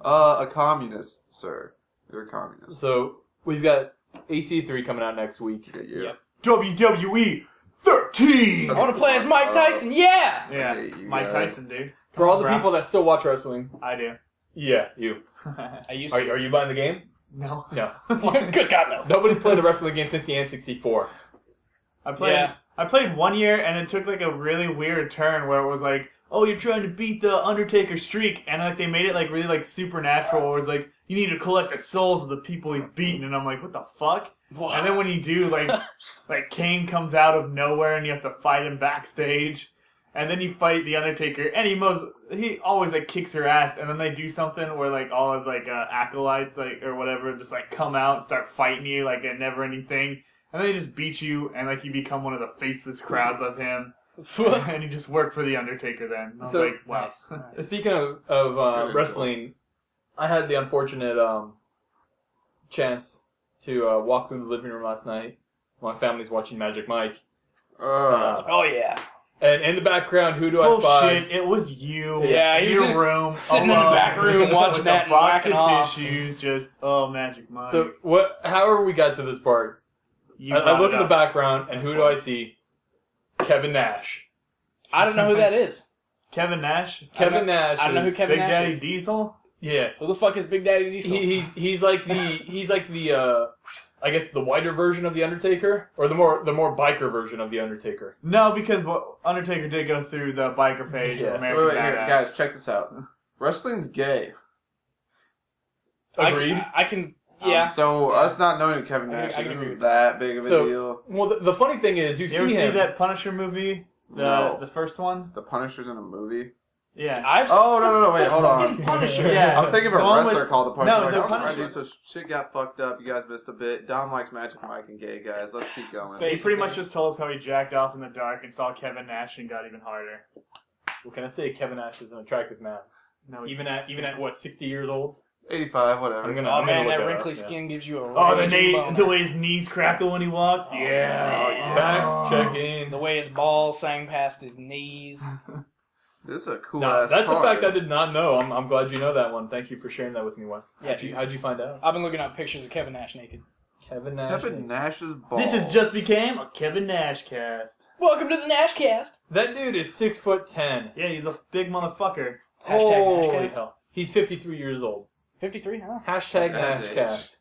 [SPEAKER 3] A communist, sir. You're a communist.
[SPEAKER 4] So we've got AC3 coming out next week.
[SPEAKER 3] Yeah.
[SPEAKER 1] Yep.
[SPEAKER 2] WWE 13.
[SPEAKER 1] I want to play as Mike Tyson. Yeah.
[SPEAKER 2] Yeah,
[SPEAKER 3] Hey, you
[SPEAKER 2] Mike
[SPEAKER 3] guys.
[SPEAKER 2] Tyson, dude.
[SPEAKER 4] For all the
[SPEAKER 2] Brown.
[SPEAKER 4] people that still watch wrestling,
[SPEAKER 2] I do.
[SPEAKER 4] yeah, you.
[SPEAKER 1] I used
[SPEAKER 4] Are
[SPEAKER 1] to.
[SPEAKER 4] you buying the game?
[SPEAKER 2] No.
[SPEAKER 4] No.
[SPEAKER 1] Good God, no.
[SPEAKER 4] Nobody's played a wrestling game since the N64.
[SPEAKER 2] I played.
[SPEAKER 1] Yeah.
[SPEAKER 2] I played 1 year, and it took like a really weird turn where it was like, oh, you're trying to beat the Undertaker streak, and like they made it like really like supernatural. Where it's like you need to collect the souls of the people he's beaten, and I'm like, what the fuck? And then when you do, like Kane comes out of nowhere, and you have to fight him backstage, and then you fight the Undertaker, and he always like kicks your ass, and then they do something where like all his like acolytes like or whatever just like come out and start fighting you like a never-ending thing, and then they just beat you, and like you become one of the faceless crowds of him, and you just work for the Undertaker. Then I was
[SPEAKER 4] So-
[SPEAKER 2] like, wow.
[SPEAKER 1] Nice.
[SPEAKER 4] Speaking of
[SPEAKER 3] Very
[SPEAKER 4] wrestling, I had the unfortunate chance to walk through the living room last night. My family's watching Magic Mike.
[SPEAKER 1] Oh yeah.
[SPEAKER 4] And in the background, who do I spy?
[SPEAKER 2] Bullshit, it was you.
[SPEAKER 1] Yeah,
[SPEAKER 2] in
[SPEAKER 1] he was
[SPEAKER 2] your room.
[SPEAKER 1] sitting in the back room watching
[SPEAKER 2] with
[SPEAKER 1] that
[SPEAKER 2] a
[SPEAKER 1] and
[SPEAKER 2] box
[SPEAKER 1] whacking
[SPEAKER 2] of
[SPEAKER 1] off.
[SPEAKER 2] tissues, just, Magic Mike.
[SPEAKER 4] So however we got to this part, I look in the background, and who do I see? Kevin Nash.
[SPEAKER 1] I don't know who that is.
[SPEAKER 2] Kevin Nash?
[SPEAKER 4] Kevin Nash.
[SPEAKER 1] I don't know who Kevin
[SPEAKER 2] Big
[SPEAKER 1] Nash
[SPEAKER 2] Daddy
[SPEAKER 1] is.
[SPEAKER 2] Diesel?
[SPEAKER 4] Yeah.
[SPEAKER 1] Who the fuck is Big Daddy Diesel?
[SPEAKER 4] He's like the I guess the whiter version of the Undertaker, or the more biker version of the Undertaker.
[SPEAKER 2] No, because Undertaker did go through the biker page of American
[SPEAKER 3] Wait, here,
[SPEAKER 2] Badass.
[SPEAKER 3] guys, check this out. Wrestling's gay.
[SPEAKER 4] Agreed.
[SPEAKER 1] I can. Yeah.
[SPEAKER 3] So us not knowing who Kevin Nash
[SPEAKER 1] I can agree
[SPEAKER 3] isn't
[SPEAKER 1] with
[SPEAKER 3] that big of a deal.
[SPEAKER 4] Well, the funny thing is, you
[SPEAKER 2] You ever
[SPEAKER 4] see
[SPEAKER 2] see
[SPEAKER 4] him.
[SPEAKER 2] that Punisher movie?
[SPEAKER 3] No.
[SPEAKER 2] The first one?
[SPEAKER 3] The Punisher's in a movie.
[SPEAKER 2] Yeah.
[SPEAKER 3] Oh no! Wait, hold on.
[SPEAKER 1] Punisher.
[SPEAKER 2] Yeah.
[SPEAKER 3] I'm thinking of
[SPEAKER 2] The
[SPEAKER 3] a
[SPEAKER 2] one
[SPEAKER 3] wrestler
[SPEAKER 2] with-
[SPEAKER 3] called the Punisher.
[SPEAKER 2] No,
[SPEAKER 3] like,
[SPEAKER 2] the
[SPEAKER 3] I'm trying to
[SPEAKER 2] Punisher.
[SPEAKER 3] do so shit got fucked up. You guys missed a bit. Dom likes Magic Mike and gay guys. Let's keep going.
[SPEAKER 2] He pretty much just told us how he jacked off in the dark and saw Kevin Nash and got even harder.
[SPEAKER 4] What can I say? Kevin Nash is an attractive man.
[SPEAKER 2] No,
[SPEAKER 4] Even at what, 60 years old?
[SPEAKER 3] 85, whatever.
[SPEAKER 4] I'm gonna-
[SPEAKER 1] Oh
[SPEAKER 4] I'm
[SPEAKER 1] man,
[SPEAKER 4] look
[SPEAKER 1] that
[SPEAKER 4] that
[SPEAKER 1] wrinkly
[SPEAKER 4] up, yeah.
[SPEAKER 1] skin gives you a
[SPEAKER 2] Oh,
[SPEAKER 1] raging boner.
[SPEAKER 2] the way his knees crackle when he walks?
[SPEAKER 1] Oh,
[SPEAKER 2] yeah.
[SPEAKER 4] Facts, check in.
[SPEAKER 1] The way his balls sang past his knees.
[SPEAKER 3] This is a cool
[SPEAKER 4] No,
[SPEAKER 3] ass
[SPEAKER 4] that's
[SPEAKER 3] card.
[SPEAKER 4] a fact I did not know. I'm glad you know that one. Thank you for sharing that with me, Wes.
[SPEAKER 1] Yeah,
[SPEAKER 4] How'd you find out?
[SPEAKER 1] I've been looking up pictures of Kevin Nash naked.
[SPEAKER 4] Kevin Nash.
[SPEAKER 3] Kevin Nash's balls.
[SPEAKER 2] This has just became a Kevin Nash cast.
[SPEAKER 1] Welcome to the Nashcast.
[SPEAKER 4] That dude is 6'10".
[SPEAKER 2] Yeah, he's a big motherfucker.
[SPEAKER 1] Hashtag
[SPEAKER 4] Holy
[SPEAKER 1] Nashcast.
[SPEAKER 4] hell. He's 53 years old.
[SPEAKER 1] 53, huh?
[SPEAKER 4] Hashtag
[SPEAKER 3] That's
[SPEAKER 4] Nashcast.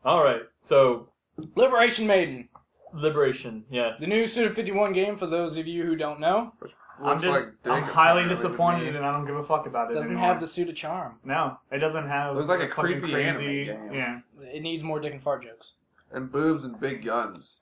[SPEAKER 4] Alright, so
[SPEAKER 1] Liberation Maiden.
[SPEAKER 4] Liberation, yes.
[SPEAKER 1] The new Suda 51 game, for those of you who don't know,
[SPEAKER 3] Looks like dick,
[SPEAKER 2] I'm highly
[SPEAKER 3] apparently, to
[SPEAKER 2] disappointed
[SPEAKER 3] me.
[SPEAKER 2] and I don't give a fuck about it
[SPEAKER 1] doesn't
[SPEAKER 2] anymore.
[SPEAKER 1] have the Suda charm.
[SPEAKER 2] No, it doesn't have...
[SPEAKER 3] Looks like a
[SPEAKER 2] fucking
[SPEAKER 3] creepy
[SPEAKER 2] crazy...
[SPEAKER 3] anime game.
[SPEAKER 2] Yeah.
[SPEAKER 1] It needs more dick and fart jokes.
[SPEAKER 3] And boobs and big guns.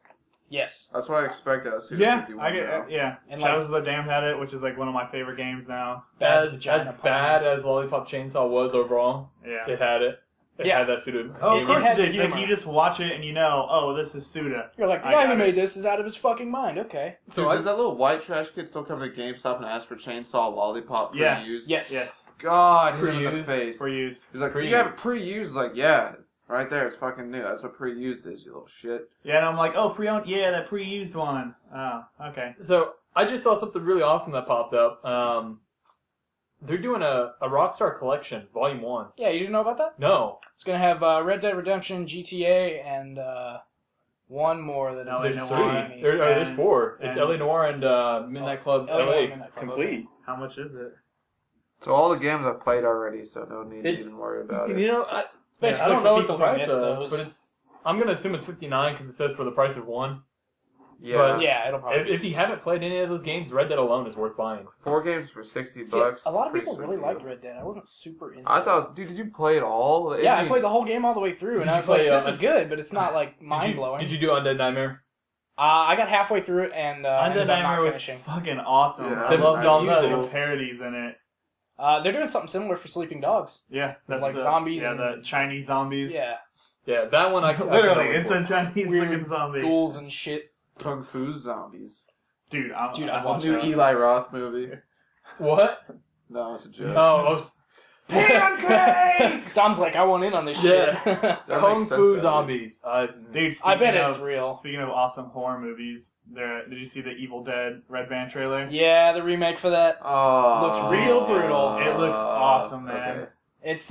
[SPEAKER 1] Yes.
[SPEAKER 3] That's what I expect out of Suda
[SPEAKER 2] Yeah,
[SPEAKER 3] 51
[SPEAKER 2] I get
[SPEAKER 3] now.
[SPEAKER 2] yeah.
[SPEAKER 1] And
[SPEAKER 2] Shadows of the Damned had it, which is like one of my favorite games now.
[SPEAKER 4] As
[SPEAKER 1] vagina
[SPEAKER 4] bad
[SPEAKER 1] puns.
[SPEAKER 4] as Lollipop Chainsaw was overall,
[SPEAKER 2] Yeah.
[SPEAKER 4] it had it. It
[SPEAKER 1] Yeah.
[SPEAKER 4] had that pseudo.
[SPEAKER 2] Oh,
[SPEAKER 1] It
[SPEAKER 2] of course
[SPEAKER 1] had
[SPEAKER 2] it
[SPEAKER 1] the
[SPEAKER 2] did. Like,
[SPEAKER 1] humor.
[SPEAKER 2] you just watch it and you know, oh, this is Suda.
[SPEAKER 1] You're like, the
[SPEAKER 2] I
[SPEAKER 1] guy
[SPEAKER 2] got
[SPEAKER 1] who
[SPEAKER 2] it.
[SPEAKER 1] made this is out of his fucking mind. Okay.
[SPEAKER 3] So does that little white trash kid still come to GameStop and ask for Chainsaw Lollipop
[SPEAKER 2] Yeah.
[SPEAKER 3] pre-used?
[SPEAKER 1] Yes.
[SPEAKER 2] Yes,
[SPEAKER 3] God, hit him in the
[SPEAKER 4] Pre-used.
[SPEAKER 3] face.
[SPEAKER 2] for used.
[SPEAKER 3] He's like,
[SPEAKER 4] Pre-used.
[SPEAKER 3] you have it pre-used. Like, yeah, right there. It's fucking new. That's what pre-used is, you little shit.
[SPEAKER 2] Yeah, and I'm like, oh, pre-owned? Yeah, that pre-used one. Oh, okay.
[SPEAKER 4] So I just saw something really awesome that popped up. They're doing a Rockstar Collection, Volume 1.
[SPEAKER 1] Yeah, you didn't know about that?
[SPEAKER 4] No.
[SPEAKER 1] It's going to have Red Dead Redemption, GTA, and one more that
[SPEAKER 2] No,
[SPEAKER 1] is
[SPEAKER 2] they
[SPEAKER 4] There's
[SPEAKER 2] know
[SPEAKER 4] three.
[SPEAKER 2] why.
[SPEAKER 4] There's
[SPEAKER 2] And-
[SPEAKER 4] four. It's
[SPEAKER 2] and-
[SPEAKER 4] LA Noire and Midnight Club
[SPEAKER 1] LA Noire,
[SPEAKER 4] LA
[SPEAKER 1] Midnight Club,
[SPEAKER 4] complete.
[SPEAKER 2] How much is it?
[SPEAKER 3] So all the games I've played already, so no need to
[SPEAKER 4] It's-
[SPEAKER 3] even worry about it.
[SPEAKER 4] You know,
[SPEAKER 1] It's
[SPEAKER 4] I
[SPEAKER 1] basically
[SPEAKER 4] don't
[SPEAKER 1] for
[SPEAKER 4] know what
[SPEAKER 1] people
[SPEAKER 4] the
[SPEAKER 1] who
[SPEAKER 4] price
[SPEAKER 1] miss
[SPEAKER 4] of,
[SPEAKER 1] those.
[SPEAKER 4] but I'm gonna assume it's $59 because it says for the price of one.
[SPEAKER 3] Yeah,
[SPEAKER 4] but
[SPEAKER 1] Yeah, it'll probably
[SPEAKER 4] If you haven't played any of those games, Red Dead alone is worth buying.
[SPEAKER 3] 4 games for $60.
[SPEAKER 1] See, a lot of
[SPEAKER 3] Pretty
[SPEAKER 1] people
[SPEAKER 3] sweet
[SPEAKER 1] really
[SPEAKER 3] deal.
[SPEAKER 1] liked Red Dead. I wasn't super into
[SPEAKER 3] I
[SPEAKER 1] it.
[SPEAKER 3] thought, dude, did you play it all?
[SPEAKER 1] Yeah, I played the whole game all the way through, and
[SPEAKER 4] Did
[SPEAKER 1] I
[SPEAKER 4] you
[SPEAKER 1] was like,
[SPEAKER 4] play,
[SPEAKER 1] this is good, but it's not, like,
[SPEAKER 4] Did
[SPEAKER 1] mind-blowing.
[SPEAKER 4] you do Undead Nightmare?
[SPEAKER 1] I got halfway through it, and ended
[SPEAKER 2] Undead
[SPEAKER 1] up not
[SPEAKER 2] Nightmare was
[SPEAKER 1] finishing.
[SPEAKER 2] fucking awesome.
[SPEAKER 3] Yeah,
[SPEAKER 2] I loved all the
[SPEAKER 4] music.
[SPEAKER 2] little parodies in it.
[SPEAKER 1] They're doing something similar for Sleeping Dogs.
[SPEAKER 2] Yeah, that's
[SPEAKER 1] Like
[SPEAKER 2] the,
[SPEAKER 1] zombies
[SPEAKER 2] Yeah,
[SPEAKER 1] and-
[SPEAKER 2] the Chinese zombies.
[SPEAKER 1] Yeah,
[SPEAKER 4] Yeah, that one I
[SPEAKER 2] Literally,
[SPEAKER 4] I
[SPEAKER 2] it's a Chinese
[SPEAKER 1] Weird
[SPEAKER 2] looking zombie.
[SPEAKER 1] ghouls and shit.
[SPEAKER 3] Kung Fu Zombies.
[SPEAKER 2] Dude,
[SPEAKER 1] Dude,
[SPEAKER 2] I
[SPEAKER 1] I'd
[SPEAKER 3] The
[SPEAKER 1] watch
[SPEAKER 3] new
[SPEAKER 1] that.
[SPEAKER 3] Eli Roth movie.
[SPEAKER 4] What?
[SPEAKER 3] No, it's a joke.
[SPEAKER 4] Oh,
[SPEAKER 1] Sounds like I want in on this
[SPEAKER 4] Yeah.
[SPEAKER 1] shit.
[SPEAKER 3] That
[SPEAKER 4] Kung
[SPEAKER 3] makes sense,
[SPEAKER 4] Fu
[SPEAKER 3] though.
[SPEAKER 4] Zombies.
[SPEAKER 2] Dude,
[SPEAKER 1] I bet
[SPEAKER 2] speaking
[SPEAKER 1] it's
[SPEAKER 2] of-
[SPEAKER 1] real.
[SPEAKER 2] Speaking of awesome horror movies, did you see the Evil Dead Red Band trailer?
[SPEAKER 1] Yeah, the remake for that.
[SPEAKER 3] Oh,
[SPEAKER 1] Looks real brutal.
[SPEAKER 2] It looks awesome, man.
[SPEAKER 3] Okay.
[SPEAKER 1] It's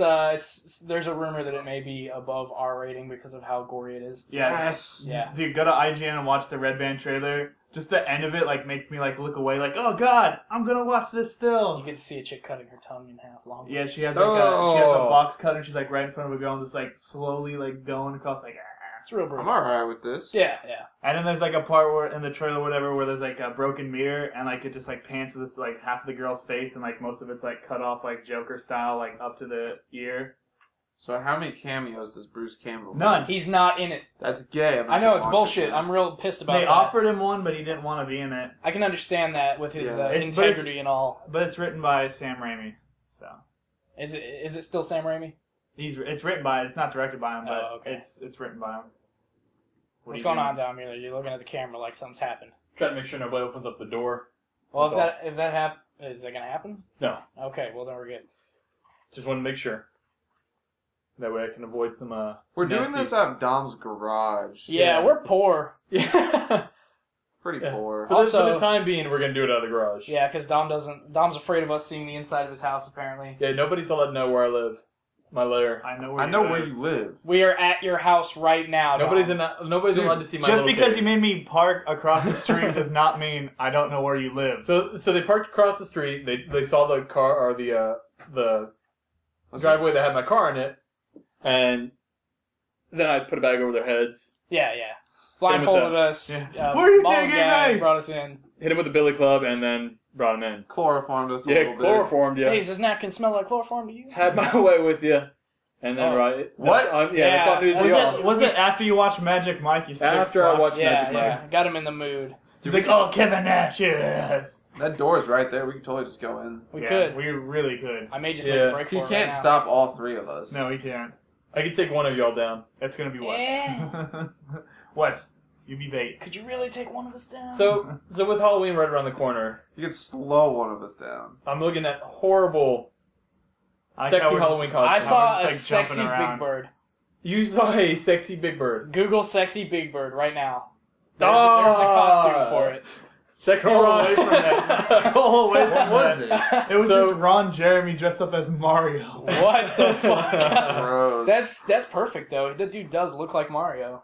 [SPEAKER 1] there's a rumor that it may be above R rating because of how gory it is.
[SPEAKER 2] Yeah.
[SPEAKER 3] Yes.
[SPEAKER 1] Yeah.
[SPEAKER 2] Dude, go to IGN and watch the Red Band trailer. Just the end of it, like, makes me, like, look away, like, oh, God, I'm gonna watch this
[SPEAKER 1] You
[SPEAKER 2] still.
[SPEAKER 1] get to see a chick cutting her tongue in half long.
[SPEAKER 2] Yeah, she has, like, she has a
[SPEAKER 4] Oh.
[SPEAKER 2] box cutter, and she's, like, right in front of a girl, and just, like, slowly, like, going across, like, ah.
[SPEAKER 1] It's real
[SPEAKER 3] I'm
[SPEAKER 1] brutal.
[SPEAKER 3] alright with this.
[SPEAKER 1] Yeah.
[SPEAKER 2] And then there's, like, a part where, in the trailer, whatever, where there's, like, a broken mirror, and, like, it just, like, pans to this, like, half of the girl's face, and, like, most of it's, like, cut off, like, Joker style, like, up to the ear.
[SPEAKER 3] So how many cameos does Bruce Campbell make?
[SPEAKER 2] None.
[SPEAKER 1] He's not in it.
[SPEAKER 3] That's gay. I'm not
[SPEAKER 1] I know
[SPEAKER 3] gonna
[SPEAKER 1] it's
[SPEAKER 3] watch
[SPEAKER 1] bullshit.
[SPEAKER 3] it.
[SPEAKER 1] I'm real pissed about
[SPEAKER 2] They
[SPEAKER 1] that.
[SPEAKER 2] offered him one, but he didn't want to be in it.
[SPEAKER 1] I can understand that with his
[SPEAKER 3] Yeah.
[SPEAKER 1] integrity and all.
[SPEAKER 2] But it's written by Sam Raimi, so.
[SPEAKER 1] Is it still Sam Raimi?
[SPEAKER 2] It's written by, it's not directed by him, but
[SPEAKER 1] Oh, okay.
[SPEAKER 2] it's written by him.
[SPEAKER 1] What's going on down here? You're looking at the camera like something's happened.
[SPEAKER 4] Trying to make sure nobody opens up the door.
[SPEAKER 1] Well,
[SPEAKER 4] That's
[SPEAKER 1] if that happens, is that gonna happen?
[SPEAKER 4] No.
[SPEAKER 1] Okay, well then we're good.
[SPEAKER 4] Just want to make sure. That way I can avoid some,
[SPEAKER 3] We're doing
[SPEAKER 4] nasty-
[SPEAKER 3] this out of Dom's garage.
[SPEAKER 1] Yeah,
[SPEAKER 4] Yeah.
[SPEAKER 1] we're poor.
[SPEAKER 4] Yeah.
[SPEAKER 3] Pretty poor.
[SPEAKER 4] For
[SPEAKER 1] Also-
[SPEAKER 4] the time being, we're gonna do it out of the garage.
[SPEAKER 1] Yeah, because Dom's afraid of us seeing the inside of his house. Apparently,
[SPEAKER 4] Yeah, nobody's allowed to know where I live. My lair.
[SPEAKER 2] I know
[SPEAKER 3] where you live.
[SPEAKER 1] we are at your house right now.
[SPEAKER 4] Nobody's
[SPEAKER 1] Dom.
[SPEAKER 4] nobody's
[SPEAKER 3] Dude,
[SPEAKER 4] allowed to see my
[SPEAKER 2] Just
[SPEAKER 4] location.
[SPEAKER 2] because you made me park across the street does not mean I don't know where you live.
[SPEAKER 4] So they parked across the street. They saw the car or the driveway that had my car in it, and then I put a bag over their heads,
[SPEAKER 1] Yeah. Blindfolded us.
[SPEAKER 2] Yeah. Where are you
[SPEAKER 1] mom
[SPEAKER 2] taking
[SPEAKER 1] and dad
[SPEAKER 2] me?
[SPEAKER 1] Brought us in.
[SPEAKER 4] hit him with a billy club, and then brought him in.
[SPEAKER 3] Chloroformed us a
[SPEAKER 4] Yeah,
[SPEAKER 3] little bit.
[SPEAKER 4] chloroformed. Yeah,
[SPEAKER 1] Hey, does this napkin smell like chloroform to you?
[SPEAKER 4] had my way with you, and then
[SPEAKER 1] Oh.
[SPEAKER 4] right.
[SPEAKER 3] What?
[SPEAKER 4] That's on Tuesday off.
[SPEAKER 2] Was it after you watched Magic Mike? You sick
[SPEAKER 4] After I
[SPEAKER 2] fuck?
[SPEAKER 4] watched Magic
[SPEAKER 1] Yeah.
[SPEAKER 4] Mike.
[SPEAKER 1] Got him in the mood.
[SPEAKER 2] He's like, oh, Kevin Nash, yes.
[SPEAKER 3] That door's right there. We could totally just go in.
[SPEAKER 1] We
[SPEAKER 2] Yeah,
[SPEAKER 1] could.
[SPEAKER 2] We really could.
[SPEAKER 1] I may just
[SPEAKER 4] Yeah.
[SPEAKER 1] make a break for
[SPEAKER 3] He
[SPEAKER 1] it
[SPEAKER 3] can't
[SPEAKER 1] right now.
[SPEAKER 3] stop all three of us.
[SPEAKER 2] No, he can't.
[SPEAKER 4] I could take one of y'all down.
[SPEAKER 2] It's gonna be Wes.
[SPEAKER 1] Yeah.
[SPEAKER 2] Wes, you be bait.
[SPEAKER 1] Could you really take one of us down?
[SPEAKER 4] So with Halloween right around the corner,
[SPEAKER 3] You could slow one of us down.
[SPEAKER 4] I'm looking at horrible,
[SPEAKER 2] I
[SPEAKER 4] sexy
[SPEAKER 2] would-
[SPEAKER 4] Halloween
[SPEAKER 1] I
[SPEAKER 4] costumes.
[SPEAKER 1] saw
[SPEAKER 2] just,
[SPEAKER 1] a
[SPEAKER 2] like,
[SPEAKER 1] sexy
[SPEAKER 2] jumping around.
[SPEAKER 1] big bird.
[SPEAKER 4] You saw a sexy big bird.
[SPEAKER 1] Google sexy big bird right now. There's a costume for it.
[SPEAKER 4] Sexy
[SPEAKER 2] Scroll
[SPEAKER 4] Ron.
[SPEAKER 2] away from that. Scroll away
[SPEAKER 3] What
[SPEAKER 2] from
[SPEAKER 3] was
[SPEAKER 2] that.
[SPEAKER 3] it?
[SPEAKER 2] It was
[SPEAKER 4] So-
[SPEAKER 2] just Ron Jeremy dressed up as Mario.
[SPEAKER 1] What the fuck?
[SPEAKER 3] Gross.
[SPEAKER 1] That's perfect though. That dude does look like Mario.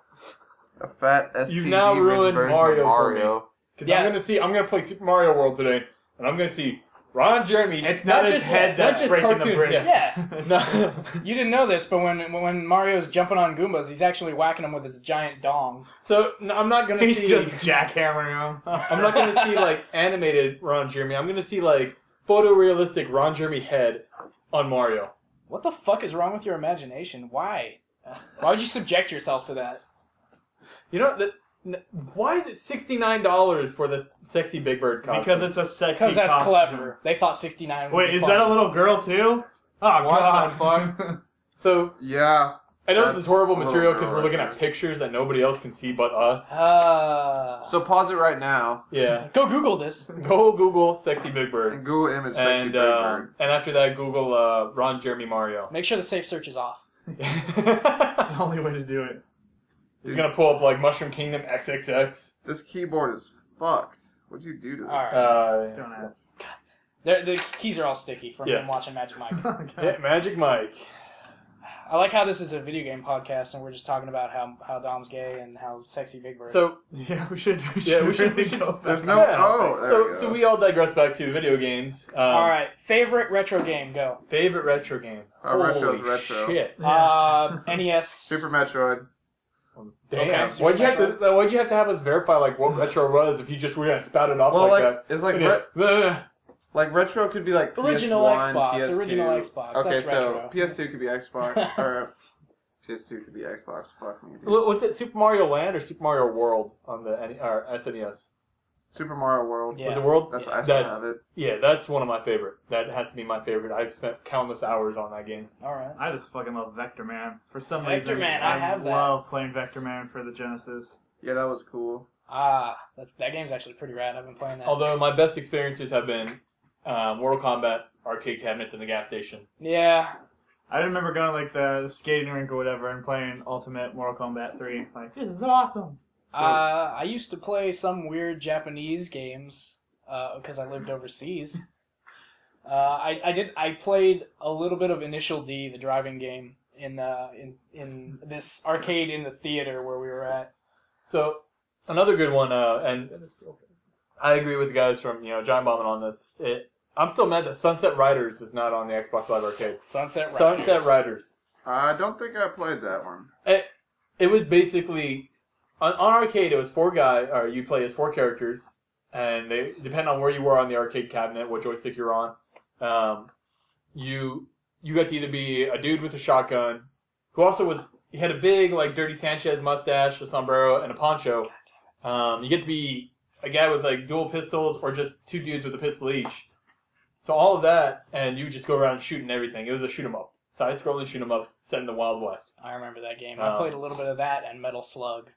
[SPEAKER 3] A fat STD
[SPEAKER 4] You've now ruined
[SPEAKER 3] version
[SPEAKER 4] Mario
[SPEAKER 3] of
[SPEAKER 4] for
[SPEAKER 3] Mario.
[SPEAKER 4] Because
[SPEAKER 1] Yeah.
[SPEAKER 4] I'm gonna play Super Mario World today, and I'm gonna see Ron Jeremy.
[SPEAKER 2] It's not his
[SPEAKER 4] just-
[SPEAKER 2] head
[SPEAKER 4] not
[SPEAKER 2] that's
[SPEAKER 4] just
[SPEAKER 2] breaking the
[SPEAKER 4] cartoon,
[SPEAKER 2] bricks.
[SPEAKER 1] Yeah.
[SPEAKER 4] No.
[SPEAKER 1] You didn't know this, but when Mario's jumping on Goombas, he's actually whacking them with his giant dong.
[SPEAKER 4] So no, I'm not gonna
[SPEAKER 2] He's
[SPEAKER 4] see.
[SPEAKER 2] just jackhammering him.
[SPEAKER 4] I'm not gonna see like animated Ron Jeremy. I'm gonna see like photorealistic Ron Jeremy head on Mario.
[SPEAKER 1] What the fuck is wrong with your imagination? Why? Why would you subject yourself to that?
[SPEAKER 4] You know that. Why is it $69 for this sexy Big Bird costume?
[SPEAKER 2] Because it's a sexy
[SPEAKER 1] Because that's
[SPEAKER 2] costume.
[SPEAKER 1] clever. They thought 69 would
[SPEAKER 2] Wait,
[SPEAKER 1] be
[SPEAKER 2] is
[SPEAKER 1] funny.
[SPEAKER 2] that a little girl too? Oh,
[SPEAKER 4] What
[SPEAKER 2] God.
[SPEAKER 4] the fuck? So
[SPEAKER 3] Yeah.
[SPEAKER 4] I know this
[SPEAKER 3] That's
[SPEAKER 4] is horrible
[SPEAKER 3] a little
[SPEAKER 4] material because
[SPEAKER 3] girl
[SPEAKER 4] we're
[SPEAKER 3] right
[SPEAKER 4] looking
[SPEAKER 3] there.
[SPEAKER 4] at pictures that nobody else can see but us.
[SPEAKER 3] So pause it right now
[SPEAKER 4] Yeah.
[SPEAKER 1] Go Google this.
[SPEAKER 4] Go Google sexy Big Bird.
[SPEAKER 3] and Google image sexy
[SPEAKER 4] And
[SPEAKER 3] big bird.
[SPEAKER 4] and after that, Google Ron Jeremy Mario.
[SPEAKER 1] Make sure the safe search is off.
[SPEAKER 2] That's the only way to do it.
[SPEAKER 4] He's gonna pull up like Mushroom Kingdom XXX.
[SPEAKER 3] This keyboard is fucked. What'd you do to this?
[SPEAKER 1] Alright.
[SPEAKER 2] Don't ask.
[SPEAKER 1] The keys are all sticky from
[SPEAKER 4] Yeah.
[SPEAKER 1] him watching Magic Mike.
[SPEAKER 4] Yeah, Magic Mike.
[SPEAKER 1] I like how this is a video game podcast and we're just talking about how Dom's gay and how sexy Big Bird.
[SPEAKER 4] So
[SPEAKER 2] Yeah, we should
[SPEAKER 4] we should-
[SPEAKER 2] go back.
[SPEAKER 3] There's no.
[SPEAKER 4] Yeah.
[SPEAKER 3] Oh, there we go.
[SPEAKER 4] so we all digress back to video games.
[SPEAKER 1] all right, favorite retro game, go.
[SPEAKER 4] Favorite retro game.
[SPEAKER 3] Retro's
[SPEAKER 4] Holy
[SPEAKER 3] retro.
[SPEAKER 4] Shit.
[SPEAKER 1] NES.
[SPEAKER 3] Super Metroid.
[SPEAKER 4] Damn.
[SPEAKER 1] Okay, Super
[SPEAKER 4] Why'd you have to have us verify like what retro was if you just were gonna spout it off
[SPEAKER 3] Well,
[SPEAKER 4] like
[SPEAKER 3] like
[SPEAKER 4] that?
[SPEAKER 3] it's like
[SPEAKER 4] Yeah.
[SPEAKER 3] like retro could be like
[SPEAKER 1] Original
[SPEAKER 3] PS1,
[SPEAKER 1] Xbox,
[SPEAKER 3] PS2.
[SPEAKER 1] original Xbox,
[SPEAKER 3] Okay,
[SPEAKER 1] that's
[SPEAKER 3] so
[SPEAKER 1] retro.
[SPEAKER 3] PS2 could be Xbox or PS2 could be Xbox. Fuck me. Dude.
[SPEAKER 4] Was it Super Mario Land or Super Mario World on the SNES?
[SPEAKER 3] Super Mario World.
[SPEAKER 1] Yeah.
[SPEAKER 4] Was it World?
[SPEAKER 3] That's I still
[SPEAKER 4] That's-
[SPEAKER 3] have it.
[SPEAKER 4] Yeah, that's one of my favorite. That has to be my favorite. I've spent countless hours on that game.
[SPEAKER 1] All right.
[SPEAKER 2] I just fucking love Vector Man. For some
[SPEAKER 1] Vector
[SPEAKER 2] reason,
[SPEAKER 1] Man, I have that.
[SPEAKER 2] love playing Vector Man for the Genesis.
[SPEAKER 3] Yeah, that was cool.
[SPEAKER 1] That game's actually pretty rad. I've been playing that.
[SPEAKER 4] Although my best experiences have been Mortal Kombat arcade cabinets in the gas station.
[SPEAKER 1] Yeah.
[SPEAKER 2] I remember going to like the skating rink or whatever and playing Ultimate Mortal Kombat 3. Like, this is awesome.
[SPEAKER 1] I used to play some weird Japanese games because I lived overseas. I played a little bit of Initial D, the driving game, in this arcade in the theater where we were at.
[SPEAKER 4] So another good one, and I agree with the guys from Giant Bombing on this. I'm still mad that Sunset Riders is not on the Xbox Live Arcade.
[SPEAKER 1] Sunset Riders.
[SPEAKER 4] Sunset Riders.
[SPEAKER 3] I don't think I played that one.
[SPEAKER 4] It was basically on arcade. It was you play as 4 characters, and they depend on where you were on the arcade cabinet, what joystick you're on. You got to either be a dude with a shotgun, who also he had a big like Dirty Sanchez mustache, a sombrero, and a poncho. You get to be a guy with like dual pistols, or just 2 dudes with a pistol each. So all of that, and you just go around shooting everything. It was a shoot 'em up, side-scrolling shoot 'em up, set in the Wild West.
[SPEAKER 1] I remember that game. I played a little bit of that and Metal Slug.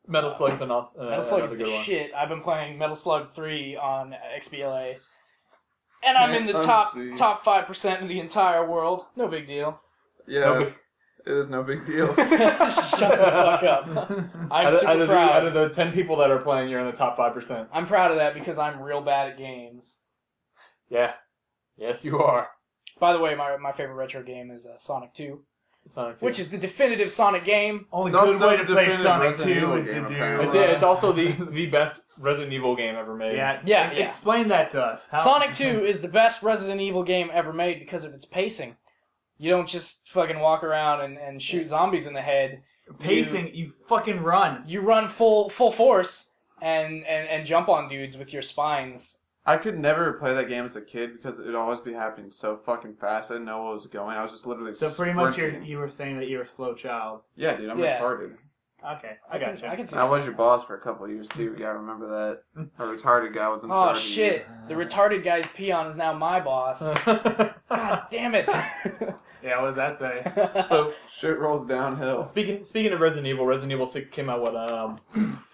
[SPEAKER 4] Metal Slug's
[SPEAKER 1] Metal Slug's
[SPEAKER 4] another
[SPEAKER 1] the
[SPEAKER 4] good one.
[SPEAKER 1] shit. I've been playing Metal Slug 3 on XBLA. And I'm in the
[SPEAKER 3] Can't
[SPEAKER 1] top
[SPEAKER 3] unsee.
[SPEAKER 1] top 5% of the entire world. No big deal.
[SPEAKER 3] Yeah.
[SPEAKER 4] No,
[SPEAKER 3] It is no big deal.
[SPEAKER 1] Shut the fuck up. I'm super proud.
[SPEAKER 4] Out of the 10 people that are playing, you're in the top 5%.
[SPEAKER 1] I'm proud of that because I'm real bad at games.
[SPEAKER 4] Yeah. Yes, you are.
[SPEAKER 1] By the way, my favorite retro game is Sonic 2.
[SPEAKER 4] Sonic 2.
[SPEAKER 1] Which is the definitive Sonic game.
[SPEAKER 2] Only
[SPEAKER 3] It's
[SPEAKER 2] good
[SPEAKER 3] also
[SPEAKER 2] way to
[SPEAKER 3] the
[SPEAKER 2] play
[SPEAKER 3] definitive
[SPEAKER 2] Sonic
[SPEAKER 3] Resident
[SPEAKER 2] 2
[SPEAKER 3] Evil
[SPEAKER 2] is to
[SPEAKER 3] game,
[SPEAKER 2] do...
[SPEAKER 3] apparently.
[SPEAKER 4] It's also the best Resident Evil game ever made.
[SPEAKER 1] Yeah.
[SPEAKER 2] Explain that to us.
[SPEAKER 1] Sonic 2 is the best Resident Evil game ever made because of its pacing. You don't just fucking walk around and shoot zombies in the head.
[SPEAKER 2] Pacing, you fucking run.
[SPEAKER 1] You run full force and jump on dudes with your spines.
[SPEAKER 3] I could never play that game as a kid because it would always be happening so fucking fast. I didn't know what was going. I was just literally
[SPEAKER 2] So pretty much
[SPEAKER 3] sprinting.
[SPEAKER 2] you were saying that you were a slow child.
[SPEAKER 3] Yeah, dude, I'm
[SPEAKER 1] Yeah.
[SPEAKER 3] retarded.
[SPEAKER 2] Okay, I gotcha.
[SPEAKER 1] I can see
[SPEAKER 3] I was your boss for a couple of years too. You gotta remember that. A retarded guy was in
[SPEAKER 1] Oh
[SPEAKER 3] charge of
[SPEAKER 1] shit! The retarded guy's peon is now my boss. God damn it!
[SPEAKER 2] Yeah, what does that say?
[SPEAKER 4] So,
[SPEAKER 3] you. Shit rolls downhill.
[SPEAKER 4] speaking of Resident Evil 6 came out, what,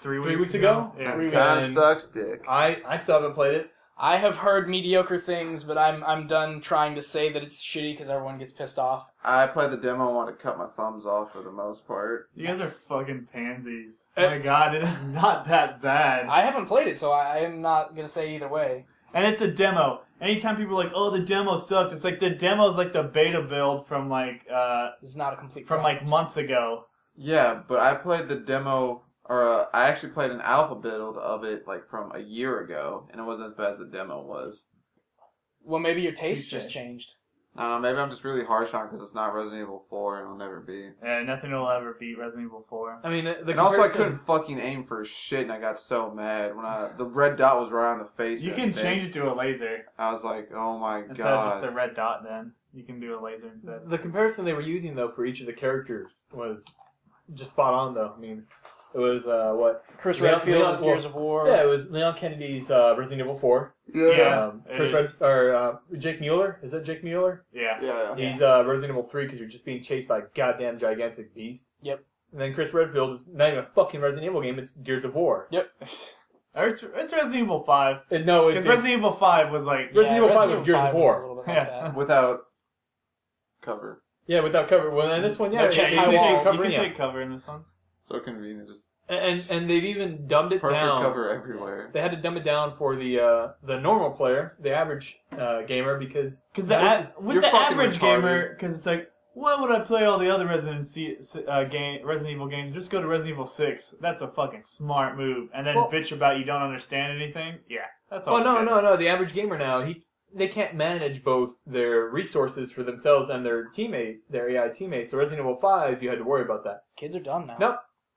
[SPEAKER 2] 3
[SPEAKER 4] weeks ago?
[SPEAKER 2] Yeah.
[SPEAKER 1] 3 weeks.
[SPEAKER 3] Kinda
[SPEAKER 4] And
[SPEAKER 3] sucks, dick.
[SPEAKER 4] I still haven't played it.
[SPEAKER 1] I have heard mediocre things, but I'm done trying to say that it's shitty because everyone gets pissed off.
[SPEAKER 3] I played the demo and wanted to cut my thumbs off for the most part.
[SPEAKER 2] You guys are fucking pansies. Oh my god, it is not that bad.
[SPEAKER 1] I haven't played it, so I am not gonna say either way.
[SPEAKER 2] And it's a demo. Anytime people are like, oh, the demo sucked, it's like the demo's like the beta build from like
[SPEAKER 1] It's not a complete
[SPEAKER 2] from like months ago.
[SPEAKER 3] Yeah, but I played the demo, or I actually played an alpha build of it like from a year ago, and it wasn't as bad as the demo was.
[SPEAKER 1] Well, maybe your taste
[SPEAKER 2] Touche.
[SPEAKER 1] just changed.
[SPEAKER 3] I don't know, maybe I'm just really harsh on it because it's not Resident Evil 4 and it'll never be.
[SPEAKER 2] Yeah, nothing will ever beat Resident Evil 4.
[SPEAKER 4] I mean,
[SPEAKER 3] And also I couldn't fucking aim for shit and I got so mad when the red dot was right on the face.
[SPEAKER 2] You
[SPEAKER 3] of
[SPEAKER 2] can
[SPEAKER 3] the
[SPEAKER 2] change
[SPEAKER 3] face.
[SPEAKER 2] it to a laser
[SPEAKER 3] I was like, oh my
[SPEAKER 2] instead of just
[SPEAKER 3] god.
[SPEAKER 2] the red dot. Then you can do a laser instead.
[SPEAKER 4] The comparison they were using, though, for each of the characters was just spot on, though. I mean, it was, what?
[SPEAKER 1] Chris
[SPEAKER 4] Leon-
[SPEAKER 1] Redfield
[SPEAKER 4] Leon-
[SPEAKER 1] is Gears of War.
[SPEAKER 4] Yeah, it was Leon Kennedy's Resident Evil 4.
[SPEAKER 2] Yeah, it
[SPEAKER 4] Chris
[SPEAKER 2] is.
[SPEAKER 4] Jake Mueller? Is that Jake Mueller?
[SPEAKER 2] Yeah.
[SPEAKER 3] Yeah.
[SPEAKER 4] He's Resident Evil 3 because you're just being chased by a goddamn gigantic beast.
[SPEAKER 1] Yep.
[SPEAKER 4] And then Chris Redfield is not even a fucking Resident Evil game, it's Gears of War.
[SPEAKER 1] Yep.
[SPEAKER 2] It's Resident Evil 5.
[SPEAKER 4] No, it's
[SPEAKER 2] Because Resident Evil 5 was like...
[SPEAKER 4] Resident Evil 5 was
[SPEAKER 1] Evil
[SPEAKER 4] Gears of
[SPEAKER 1] 5
[SPEAKER 4] War.
[SPEAKER 1] a little bit like
[SPEAKER 2] Yeah.
[SPEAKER 1] that.
[SPEAKER 3] Without cover.
[SPEAKER 4] yeah, without cover. Well, and this one, yeah,
[SPEAKER 1] No chest
[SPEAKER 4] they
[SPEAKER 1] high
[SPEAKER 4] take
[SPEAKER 1] walls.
[SPEAKER 4] cover,
[SPEAKER 2] You can
[SPEAKER 4] yeah.
[SPEAKER 2] take cover in this one.
[SPEAKER 3] So convenient, just
[SPEAKER 4] And they've even dumbed it
[SPEAKER 3] perfect
[SPEAKER 4] down.
[SPEAKER 3] cover everywhere.
[SPEAKER 4] They had to dumb it down for the normal player, the average gamer, because
[SPEAKER 2] Because with
[SPEAKER 3] You're
[SPEAKER 2] the
[SPEAKER 3] fucking
[SPEAKER 2] average
[SPEAKER 3] retarded.
[SPEAKER 2] gamer, because it's like, why would I play all the other Resident Evil games? Just go to Resident Evil 6. That's a fucking smart move. And then
[SPEAKER 4] Well-
[SPEAKER 2] bitch about you don't understand anything? Yeah, that's all.
[SPEAKER 4] well, no,
[SPEAKER 2] good.
[SPEAKER 4] no. The average gamer now, they can't manage both their resources for themselves and their AI teammates. So Resident Evil 5, you had to worry about that.
[SPEAKER 1] Kids are done now.
[SPEAKER 4] Nope.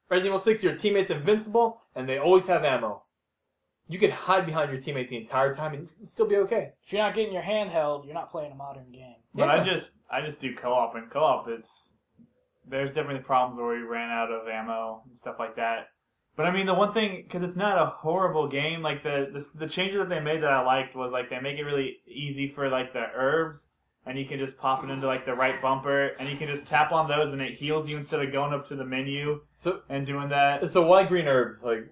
[SPEAKER 4] Resident Evil 6, your teammate's invincible, and they always have ammo. You can hide behind your teammate the entire time and still be okay.
[SPEAKER 1] If you're not getting your hand held, you're not playing a modern game.
[SPEAKER 2] But
[SPEAKER 4] Yeah.
[SPEAKER 2] I just do co-op, and co-op, there's definitely problems where we ran out of ammo and stuff like that. But I mean, the one thing, because it's not a horrible game, like the changes that they made that I liked was like they make it really easy for like the herbs, and you can just pop it into like the right bumper, and you can just tap on those, and it heals you instead of going up to the menu and doing that.
[SPEAKER 4] So why green herbs? Like,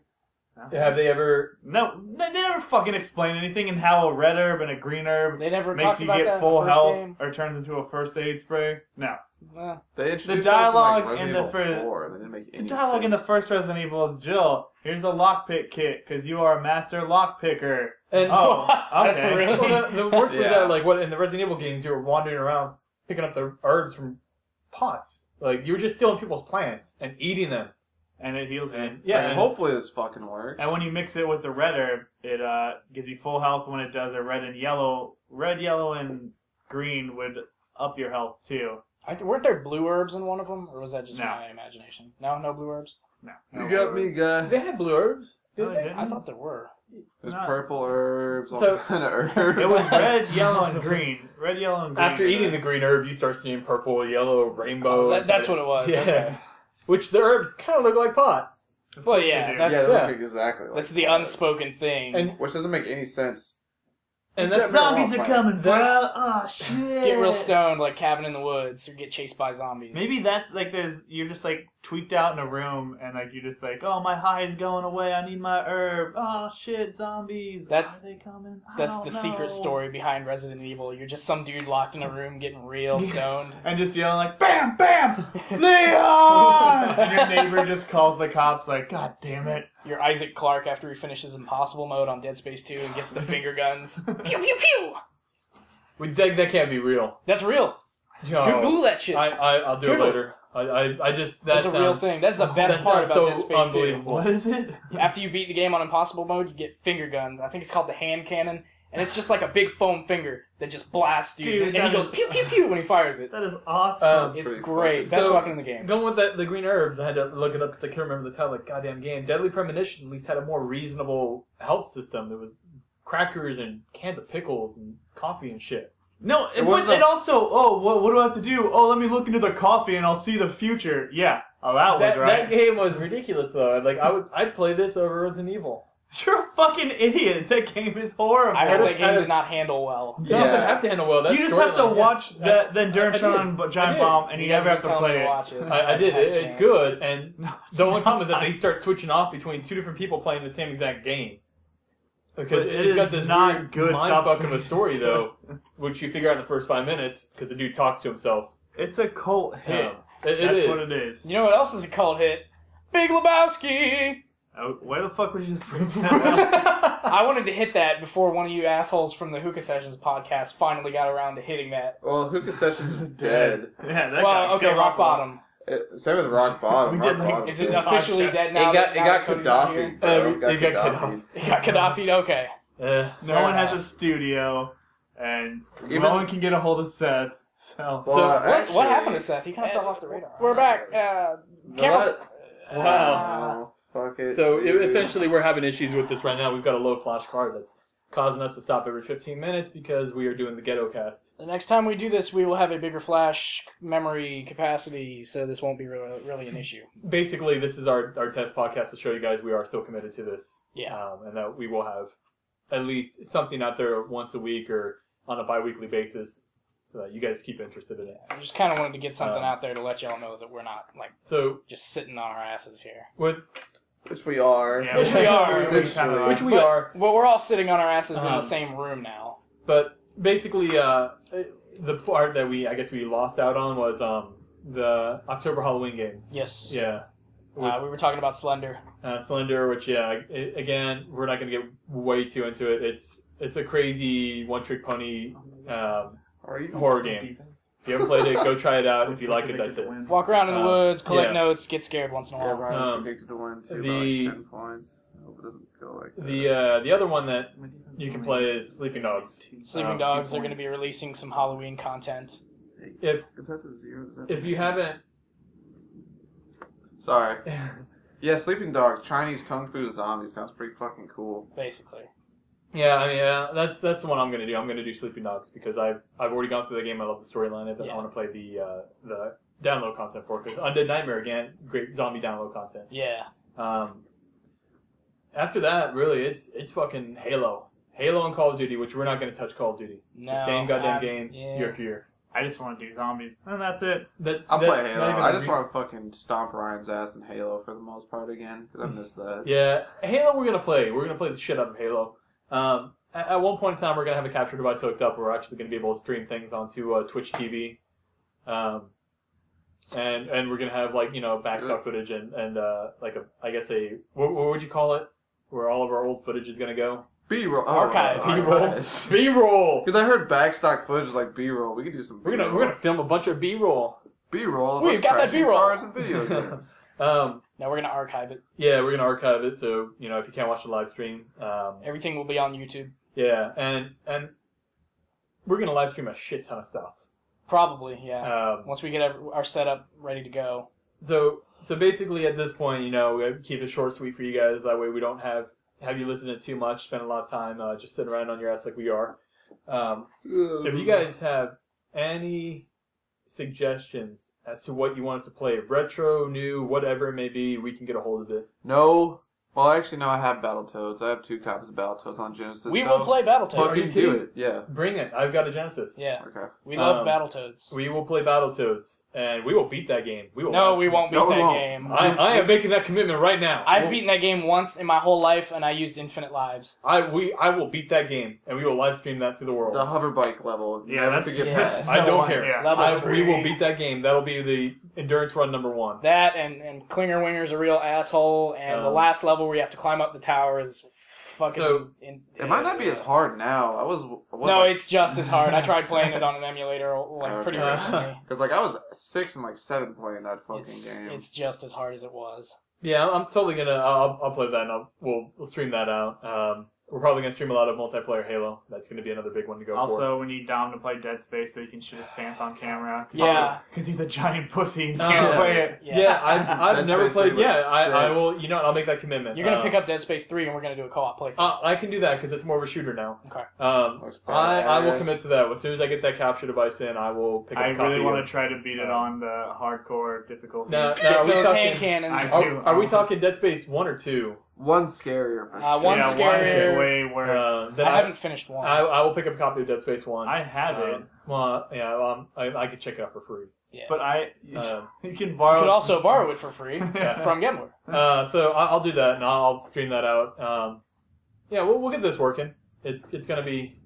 [SPEAKER 4] have they ever...
[SPEAKER 2] No, they never fucking explain anything in how a red herb and a green herb
[SPEAKER 1] They never
[SPEAKER 2] makes
[SPEAKER 1] talked
[SPEAKER 2] you
[SPEAKER 1] about that
[SPEAKER 2] get
[SPEAKER 1] in
[SPEAKER 2] full
[SPEAKER 1] the first
[SPEAKER 2] health
[SPEAKER 1] game.
[SPEAKER 2] or turns into a first aid spray. No.
[SPEAKER 3] They introduced
[SPEAKER 2] The dialogue
[SPEAKER 3] us in,
[SPEAKER 2] in
[SPEAKER 3] like,
[SPEAKER 2] the
[SPEAKER 3] Resident Evil
[SPEAKER 2] fir-
[SPEAKER 3] 4. They didn't make any
[SPEAKER 2] The dialogue in the
[SPEAKER 3] sense.
[SPEAKER 2] first Resident Evil is, Jill, here's a lockpick kit, because you are a master lockpicker.
[SPEAKER 4] And
[SPEAKER 2] Oh, okay.
[SPEAKER 1] Really?
[SPEAKER 4] Well, the worst was
[SPEAKER 3] Yeah.
[SPEAKER 4] that, like, what in the Resident Evil games, you were wandering around picking up the herbs from pots. Like, you were just stealing people's plants and eating them.
[SPEAKER 2] And it heals you.
[SPEAKER 4] And yeah,
[SPEAKER 3] And hopefully this fucking works.
[SPEAKER 2] And when you mix it with the red herb, it gives you full health when it does a red, yellow, and green would up your health too.
[SPEAKER 1] Weren't there blue herbs in one of them, or was that just
[SPEAKER 2] No.
[SPEAKER 1] my imagination? No blue herbs.
[SPEAKER 2] No.
[SPEAKER 3] You got me, guy.
[SPEAKER 4] they had blue herbs.
[SPEAKER 2] No,
[SPEAKER 4] Didn't
[SPEAKER 2] they
[SPEAKER 4] they?
[SPEAKER 2] didn't.
[SPEAKER 1] I thought there were.
[SPEAKER 3] There's
[SPEAKER 2] Not-
[SPEAKER 3] purple herbs, all
[SPEAKER 4] So-
[SPEAKER 3] kind of herbs.
[SPEAKER 2] It was red, yellow, and green. Red, yellow, and green.
[SPEAKER 4] After eating the green herb, you start seeing purple, yellow, rainbow.
[SPEAKER 1] That's what it was.
[SPEAKER 4] Yeah.
[SPEAKER 1] Okay.
[SPEAKER 4] Which the herbs kind of look like pot.
[SPEAKER 1] Well, yeah,
[SPEAKER 2] They do.
[SPEAKER 1] that's
[SPEAKER 3] Yeah, they
[SPEAKER 4] Yeah.
[SPEAKER 3] look exactly like
[SPEAKER 1] that's the
[SPEAKER 3] that.
[SPEAKER 1] unspoken thing.
[SPEAKER 4] And
[SPEAKER 3] Which doesn't make any sense.
[SPEAKER 4] and that's
[SPEAKER 3] Yeah,
[SPEAKER 2] Zombies are coming, bro.
[SPEAKER 4] That's-
[SPEAKER 2] Oh shit.
[SPEAKER 1] Get real stoned, like Cabin in the Woods, or get chased by zombies.
[SPEAKER 2] Maybe that's like you're just like tweaked out in a room and like you're just like, oh, my high is going away. I need my herb. Oh shit, zombies. Are they coming?
[SPEAKER 1] That's the secret story behind Resident Evil. You're just some dude locked in a room getting real stoned.
[SPEAKER 2] And just yelling like, bam, bam, Leon! And your neighbor just calls the cops like, God damn it.
[SPEAKER 1] You're Isaac Clarke after he finishes Impossible Mode on Dead Space 2 and gets the finger guns. Pew, pew, pew!
[SPEAKER 4] That can't be real.
[SPEAKER 1] That's real.
[SPEAKER 4] Yo,
[SPEAKER 1] Google that shit.
[SPEAKER 4] I'll do
[SPEAKER 1] Google
[SPEAKER 4] it later. I just
[SPEAKER 1] that's a real thing. That's the best part about Dead Space 2.
[SPEAKER 2] What is it?
[SPEAKER 1] After you beat the game on Impossible Mode, you get finger guns. I think it's called the hand cannon, and it's just like a big foam finger that just blasts dudes, and he goes pew pew pew when he fires it.
[SPEAKER 2] That is awesome.
[SPEAKER 1] It's great. Best weapon in the game.
[SPEAKER 4] Going with the green herbs, I had to look it up because I can't remember the title of the goddamn game. Deadly Premonition at least had a more reasonable health system. There was crackers and cans of pickles and coffee and shit.
[SPEAKER 2] No, it also, what do I have to do? Oh, let me look into the coffee and I'll see the future. Yeah. Oh, that was right.
[SPEAKER 4] That game was ridiculous, though. Like, I'd play this over Resident Evil.
[SPEAKER 2] You're a fucking idiot. That game is horrible.
[SPEAKER 1] I heard that game did not handle well.
[SPEAKER 4] It doesn't have to handle well. That's
[SPEAKER 2] you just have to watch the Endurance on Giant Bomb, and you never have to play it.
[SPEAKER 4] I did. It's good, and the only problem is that they start switching off between two different people playing the same exact game. Because it's got this weird mindfuck of a story, though, which you figure out in the first 5 minutes, because the dude talks to himself.
[SPEAKER 2] It's a cult hit.
[SPEAKER 4] That's
[SPEAKER 2] is what it is.
[SPEAKER 1] You know what else is a cult hit? Big Lebowski!
[SPEAKER 2] Oh, why the fuck would you just bring that up?
[SPEAKER 1] I wanted to hit that before one of you assholes from the Hookah Sessions podcast finally got around to hitting that.
[SPEAKER 3] Well, Hookah Sessions is dead.
[SPEAKER 2] Yeah, that
[SPEAKER 1] well, okay, Rock Bottom.
[SPEAKER 3] Same with Rock Bottom.
[SPEAKER 1] Is it officially dead now?
[SPEAKER 3] It got Gaddafi.
[SPEAKER 4] It got
[SPEAKER 1] Gaddafi, okay.
[SPEAKER 2] No one has a studio, and no one can get a hold of Seth. So
[SPEAKER 1] what happened to Seth? He kind of fell off the radar. We're back.
[SPEAKER 4] Wow.
[SPEAKER 3] Fuck it.
[SPEAKER 4] So essentially, we're having issues with this right now. We've got a low flash card that's causing us to stop every 15 minutes because we are doing the Ghetto Cast.
[SPEAKER 1] The next time we do this, we will have a bigger flash memory capacity, so this won't be really an issue.
[SPEAKER 4] Basically, this is our test podcast to show you guys we are still committed to this.
[SPEAKER 1] Yeah.
[SPEAKER 4] And that we will have at least something out there once a week or on a bi-weekly basis so that you guys keep interested in it.
[SPEAKER 1] I just kind of wanted to get something out there to let y'all know that we're not just sitting on our asses here.
[SPEAKER 3] Which we are.
[SPEAKER 2] Yeah,
[SPEAKER 1] which we are.
[SPEAKER 4] Which we are.
[SPEAKER 1] Well, we're all sitting on our asses in the same room now.
[SPEAKER 4] But basically, the part that we lost out on was the October Halloween games.
[SPEAKER 1] Yes.
[SPEAKER 4] Yeah.
[SPEAKER 1] We were talking about Slender.
[SPEAKER 4] Slender, which again, we're not going to get way too into it. It's a crazy one-trick pony horror game. If you haven't played it, go try it out. If you like it, that's it.
[SPEAKER 1] Walk around in the woods, collect notes, get scared once in a while.
[SPEAKER 3] Yeah, Ryan predicted to win too by 10 points. I hope it doesn't go like that.
[SPEAKER 4] The other one that you can play is Sleeping Dogs.
[SPEAKER 1] Sleeping Dogs, they're going to be releasing some Halloween content.
[SPEAKER 3] If that's a 0, does that
[SPEAKER 4] if you haven't...
[SPEAKER 3] Sorry. Yeah, Sleeping Dogs, Chinese Kung Fu Zombie sounds pretty fucking cool.
[SPEAKER 1] Basically.
[SPEAKER 4] Yeah, I mean, that's the one I'm going to do. I'm going to do Sleeping Dogs because I've already gone through the game. I love the storyline of it. I want to play the download content for it. Because Undead Nightmare, again, great zombie download content.
[SPEAKER 1] Yeah.
[SPEAKER 4] After that, really, it's fucking Halo. Halo and Call of Duty, which we're not going to touch Call of Duty. It's the same goddamn game year after year.
[SPEAKER 2] I just want to do zombies, and that's it.
[SPEAKER 3] I'll play Halo. I just want to fucking stomp Ryan's ass in Halo for the most part again, because I miss that.
[SPEAKER 4] Yeah, Halo we're going to play. We're going to play the shit out of Halo. At one point in time, we're going to have a capture device hooked up. We're actually going to be able to stream things onto Twitch TV. And we're going to have, backstock footage and what would you call it? Where all of our old footage is going to go?
[SPEAKER 3] B-roll.
[SPEAKER 1] Archive.
[SPEAKER 4] B-roll. B-roll.
[SPEAKER 3] Because I heard backstock footage is like B-roll. We could do some B-roll.
[SPEAKER 4] We're gonna film a bunch of B-roll.
[SPEAKER 3] B-roll.
[SPEAKER 1] We've got that B-roll.
[SPEAKER 3] Cars and video games.
[SPEAKER 1] Now we're going to archive it.
[SPEAKER 4] Yeah, we're going to archive it, so, if you can't watch the live stream.
[SPEAKER 1] Everything will be on YouTube.
[SPEAKER 4] Yeah, and we're going to live stream a shit ton of stuff.
[SPEAKER 1] Probably, yeah. Once we get our setup ready to go.
[SPEAKER 4] So basically at this point, we keep it short, sweet for you guys. That way we don't have you listen to too much, spend a lot of time just sitting around on your ass like we are. If you guys have any suggestions as to what you want us to play, retro, new, whatever it may be, we can get a hold of it.
[SPEAKER 3] No Well, actually, no, I have Battletoads. I have 2 copies of Battletoads on Genesis.
[SPEAKER 1] We will play Battletoads.
[SPEAKER 4] Are you
[SPEAKER 3] Fucking
[SPEAKER 4] kidding?
[SPEAKER 3] do it, yeah.
[SPEAKER 4] Bring it. I've got a Genesis.
[SPEAKER 1] Yeah.
[SPEAKER 3] Okay.
[SPEAKER 1] We love Battletoads.
[SPEAKER 4] We will play Battletoads, and we will beat that game. We won't
[SPEAKER 1] beat that game.
[SPEAKER 4] I am making that commitment right now.
[SPEAKER 1] I've beaten that game once in my whole life, and I used infinite lives.
[SPEAKER 4] I will beat that game, and we will live stream that to the world.
[SPEAKER 3] The hover bike level.
[SPEAKER 2] Yeah,
[SPEAKER 3] Never to get past.
[SPEAKER 4] I don't care.
[SPEAKER 2] Yeah.
[SPEAKER 4] We will beat that game. That'll be the endurance run number 1.
[SPEAKER 1] That and Klinger Winger's a real asshole, and the last level where you have to climb up the tower is fucking...
[SPEAKER 3] So, it might not be as hard now.
[SPEAKER 1] No, it's just as hard. I tried playing it on an emulator pretty recently.
[SPEAKER 3] Because I was 6 and 7 playing that fucking game.
[SPEAKER 1] It's just as hard as it was.
[SPEAKER 4] Yeah, I'm totally gonna. I'll play that, and we'll stream that out. We're probably gonna stream a lot of multiplayer Halo. That's gonna be another big one to go for.
[SPEAKER 2] Also, we need Dom to play Dead Space so he can shit his pants on camera.
[SPEAKER 1] Yeah,
[SPEAKER 2] because he's a giant pussy and can't play it.
[SPEAKER 4] Yeah, I've never played. Yeah, I will. You know what? I'll make that commitment.
[SPEAKER 1] You're gonna pick up Dead Space 3, and we're gonna do a co-op playthrough.
[SPEAKER 4] I can do that because it's more of a shooter now.
[SPEAKER 1] Okay.
[SPEAKER 4] I will commit to that. As soon as I get that capture device in, I will pick up a copy.
[SPEAKER 2] I really want to try to beat it on the hardcore difficulty.
[SPEAKER 4] Now,
[SPEAKER 1] are we talking hand cannons?
[SPEAKER 4] Are we talking Dead Space 1 or 2?
[SPEAKER 3] 1's scarier for sure.
[SPEAKER 1] One's scarier.
[SPEAKER 2] One is way worse.
[SPEAKER 1] I haven't finished 1.
[SPEAKER 4] I will pick up a copy of Dead Space 1.
[SPEAKER 2] I have it.
[SPEAKER 4] Well, yeah, I could check it out for free.
[SPEAKER 1] Yeah.
[SPEAKER 2] But you can borrow.
[SPEAKER 1] You could also borrow it for free from Gimler.
[SPEAKER 4] So I'll do that, and I'll stream that out. Yeah, we'll get this working. It's gonna be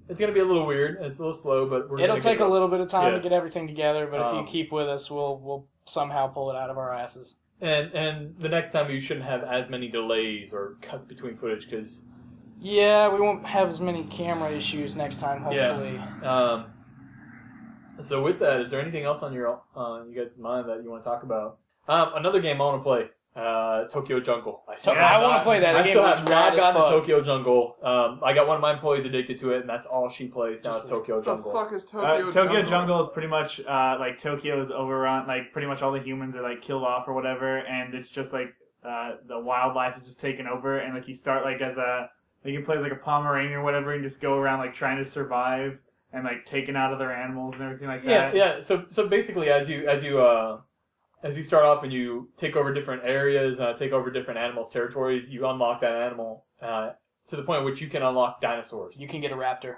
[SPEAKER 4] a little weird. It's a little slow, but
[SPEAKER 1] it'll take a little bit of time to get everything together. But if you keep with us, we'll somehow pull it out of our asses.
[SPEAKER 4] And the next time you shouldn't have as many delays or cuts between footage because.
[SPEAKER 1] Yeah, we won't have as many camera issues next time, hopefully.
[SPEAKER 4] Yeah. So with that, is there anything else on you guys' mind that you want to talk about? Another game I want to play, Tokyo Jungle.
[SPEAKER 1] I want to play that.
[SPEAKER 4] I still have not gotten to Tokyo Jungle. I got one of my employees addicted to it, and that's all she plays now is Tokyo Jungle.
[SPEAKER 3] What the fuck is Tokyo Jungle?
[SPEAKER 2] Tokyo Jungle is pretty much like Tokyo is overrun. Like pretty much all the humans are like killed off or whatever, and it's just like the wildlife is just taken over, and like you start like as a you can play as like a Pomeranian or whatever, and just go around like trying to survive and like taking out other animals and everything like that.
[SPEAKER 4] Yeah. So basically, as you start off and you take over different areas, take over different animals' territories, you unlock that animal to the point at which you can unlock dinosaurs.
[SPEAKER 1] You can get a raptor.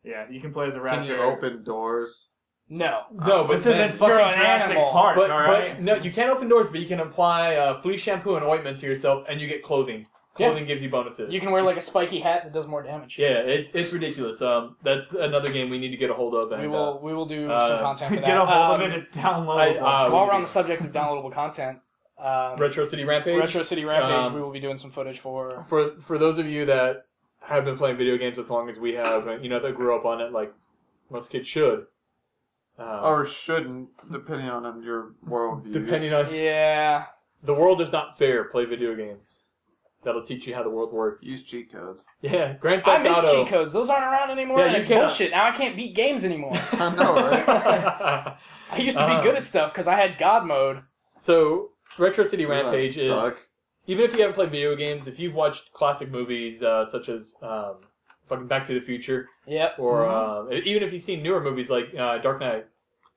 [SPEAKER 2] Yeah, you can play as a raptor.
[SPEAKER 3] Can you open doors?
[SPEAKER 1] No,
[SPEAKER 4] but
[SPEAKER 2] this isn't fucking Jurassic Park,
[SPEAKER 4] but no, you can't open doors, but you can apply flea shampoo and ointment to yourself, and you get clothing. Clothing gives you bonuses.
[SPEAKER 1] You can wear like a spiky hat that does more damage.
[SPEAKER 4] Yeah, it's ridiculous. That's another game we need to get a hold of. And,
[SPEAKER 1] we will do some content for that.
[SPEAKER 2] Get a hold of it. It's downloadable.
[SPEAKER 1] While we're on the subject of downloadable content,
[SPEAKER 4] Retro City Rampage.
[SPEAKER 1] We will be doing some footage for.
[SPEAKER 4] For those of you that have been playing video games as long as we have, that grew up on it like most kids should.
[SPEAKER 3] Or shouldn't, depending on your worldview.
[SPEAKER 4] Depending on the world is not fair. Play video games. That'll teach you how the world works.
[SPEAKER 3] Use cheat codes.
[SPEAKER 4] Yeah, Grand Theft Auto.
[SPEAKER 1] I miss cheat codes. Those aren't around anymore.
[SPEAKER 4] Yeah,
[SPEAKER 1] it's bullshit. Now I can't beat games anymore.
[SPEAKER 3] I know, right?
[SPEAKER 1] I used to be good at stuff because I had God mode.
[SPEAKER 4] So, Retro City Rampage is... Even if you haven't played video games, if you've watched classic movies such as fucking Back to the Future...
[SPEAKER 1] Yep.
[SPEAKER 4] Or even if you've seen newer movies like Dark Knight...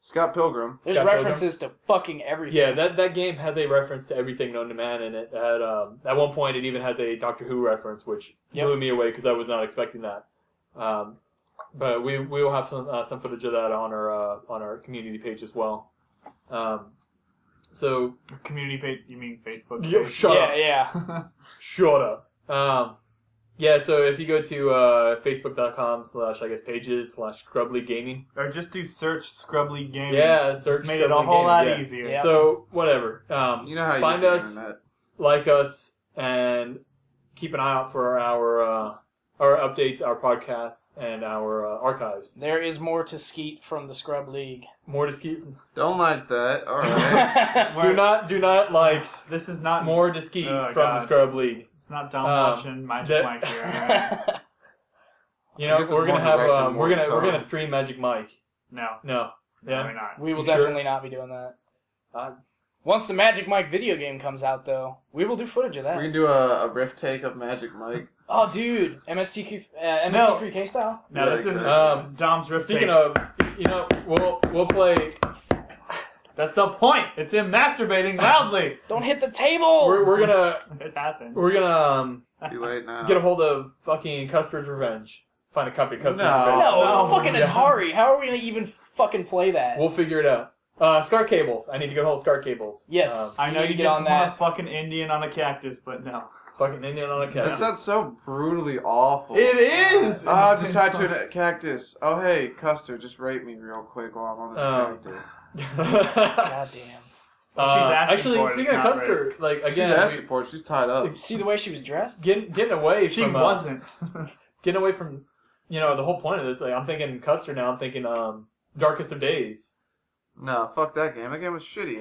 [SPEAKER 3] Scott Pilgrim.
[SPEAKER 1] There's references to fucking everything.
[SPEAKER 4] Yeah, that game has a reference to everything known to man, and it had at one point it even has a Doctor Who reference, which blew me away because I was not expecting that. But we will have some footage of that on our community page as well. So
[SPEAKER 2] community page? You mean Facebook?
[SPEAKER 4] Page? Shut up.
[SPEAKER 1] Yeah.
[SPEAKER 4] Shut up. Yeah, so if you go to facebook.com/pages/Scrubly Gaming.
[SPEAKER 2] Or just do search Scrubly Gaming.
[SPEAKER 4] Yeah, search
[SPEAKER 2] made it a whole lot easier.
[SPEAKER 1] Yeah.
[SPEAKER 4] So, whatever.
[SPEAKER 3] You know how you
[SPEAKER 4] find
[SPEAKER 3] use
[SPEAKER 4] us,
[SPEAKER 3] the internet.
[SPEAKER 4] like us, and keep an eye out for our updates, our podcasts, and our archives.
[SPEAKER 1] There is more to skeet from the Scrub League.
[SPEAKER 4] More to skeet.
[SPEAKER 3] Don't like that. All right.
[SPEAKER 4] do not like.
[SPEAKER 2] This is not
[SPEAKER 4] more to skeet from the Scrub League.
[SPEAKER 2] It's not Dom watching Magic Mike here. Right?
[SPEAKER 4] We're gonna stream Magic Mike.
[SPEAKER 2] No.
[SPEAKER 4] Yeah.
[SPEAKER 2] We're not.
[SPEAKER 1] We will definitely not be doing that. Once the Magic Mike video game comes out, though, we will do footage of that.
[SPEAKER 3] We can do a riff take of Magic Mike.
[SPEAKER 1] Oh, dude, MST3K style.
[SPEAKER 2] No, this is Dom's riff.
[SPEAKER 4] Speaking of, we'll play.
[SPEAKER 2] That's the point. It's him masturbating loudly.
[SPEAKER 1] Don't hit the table.
[SPEAKER 4] We're gonna
[SPEAKER 2] It happened.
[SPEAKER 4] we're gonna
[SPEAKER 3] Too late now.
[SPEAKER 4] get a hold of fucking Custer's Revenge. Find a copy of Custer's
[SPEAKER 3] No.
[SPEAKER 4] Revenge.
[SPEAKER 1] No, it's
[SPEAKER 2] No.
[SPEAKER 1] fucking
[SPEAKER 4] Yeah.
[SPEAKER 1] Atari. How are we gonna even fucking play that?
[SPEAKER 4] We'll figure it out. Scar Cables. I need to get a hold of Scar Cables.
[SPEAKER 1] Yes.
[SPEAKER 2] I know
[SPEAKER 1] You
[SPEAKER 2] you
[SPEAKER 1] get
[SPEAKER 2] just
[SPEAKER 1] on
[SPEAKER 2] want
[SPEAKER 1] that.
[SPEAKER 2] a fucking Indian on a cactus, but no.
[SPEAKER 4] Fucking Indian on a
[SPEAKER 3] That
[SPEAKER 4] cat.
[SPEAKER 3] sounds so brutally awful.
[SPEAKER 2] It is!
[SPEAKER 3] Oh, just tied to a cactus. Oh, hey, Custer, just rape me real quick while I'm on this cactus.
[SPEAKER 1] God damn.
[SPEAKER 2] Well, she's asking
[SPEAKER 4] Actually,
[SPEAKER 2] for it,
[SPEAKER 4] speaking of
[SPEAKER 2] it's not
[SPEAKER 4] Custer, like
[SPEAKER 3] She's
[SPEAKER 4] again,
[SPEAKER 3] asking for it. She's tied up.
[SPEAKER 1] See the way she was dressed?
[SPEAKER 4] getting away
[SPEAKER 2] She
[SPEAKER 4] from
[SPEAKER 2] wasn't.
[SPEAKER 4] getting away from the whole point of this. Like, I'm thinking Custer now. I'm thinking Darkest of Days.
[SPEAKER 3] No, fuck that game. That game was shitty.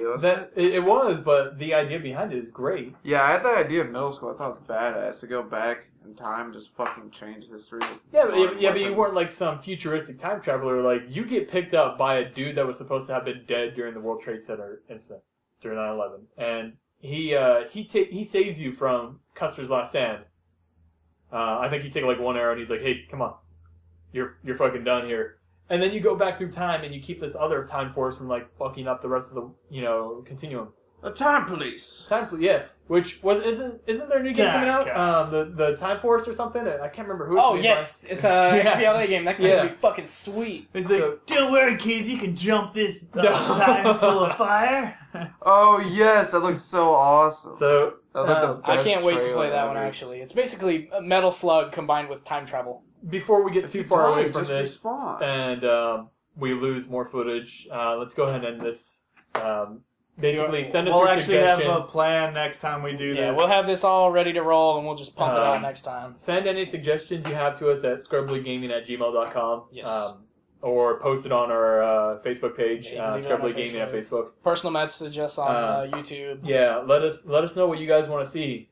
[SPEAKER 4] It was, but the idea behind it is great.
[SPEAKER 3] Yeah, I had that idea in middle school. I thought it was badass to go back in time and just fucking change history.
[SPEAKER 4] Yeah, but you weren't like some futuristic time traveler. Like, you get picked up by a dude that was supposed to have been dead during the World Trade Center incident during 9/11, and he saves you from Custer's last stand. I think you take like one arrow, and he's like, "Hey, come on, you're fucking done here." And then you go back through time, and you keep this other time force from like fucking up the rest of the continuum.
[SPEAKER 3] The time police.
[SPEAKER 4] Yeah. Which isn't there a new game coming out?
[SPEAKER 2] Okay.
[SPEAKER 4] The Time Force or something? I can't remember who. It's
[SPEAKER 1] Oh,
[SPEAKER 4] made
[SPEAKER 1] yes.
[SPEAKER 4] by.
[SPEAKER 1] It's a XBLA game. That could
[SPEAKER 4] Yeah.
[SPEAKER 1] be fucking sweet.
[SPEAKER 2] It's
[SPEAKER 4] So-
[SPEAKER 2] like, don't worry, kids, you can jump this time full of fire.
[SPEAKER 3] Oh, yes, that looks so awesome.
[SPEAKER 4] So
[SPEAKER 3] That was like the
[SPEAKER 1] I
[SPEAKER 3] best
[SPEAKER 1] can't wait to
[SPEAKER 3] trailer
[SPEAKER 1] play that one,
[SPEAKER 3] ever.
[SPEAKER 1] actually. It's basically a Metal Slug combined with time travel.
[SPEAKER 4] before we get
[SPEAKER 3] If
[SPEAKER 4] too
[SPEAKER 3] you
[SPEAKER 4] far
[SPEAKER 3] die,
[SPEAKER 4] away from
[SPEAKER 3] just
[SPEAKER 4] this,
[SPEAKER 3] respawn.
[SPEAKER 4] and we lose more footage, let's go ahead and end this. Basically, send us
[SPEAKER 2] We'll
[SPEAKER 4] your
[SPEAKER 2] actually have
[SPEAKER 4] suggestions.
[SPEAKER 2] a plan next time we do
[SPEAKER 1] Yeah,
[SPEAKER 2] this.
[SPEAKER 1] we'll have this all ready to roll, and we'll just pump it out next time.
[SPEAKER 4] Send any suggestions you have to us at scrublygaming@gmail.com.
[SPEAKER 1] Yes.
[SPEAKER 4] Or post it on our Facebook page,
[SPEAKER 1] Yeah, you can leave it on our
[SPEAKER 4] Scrubly Gaming at Facebook.
[SPEAKER 1] Personal message us on YouTube.
[SPEAKER 4] Yeah, let us know what you guys want to see.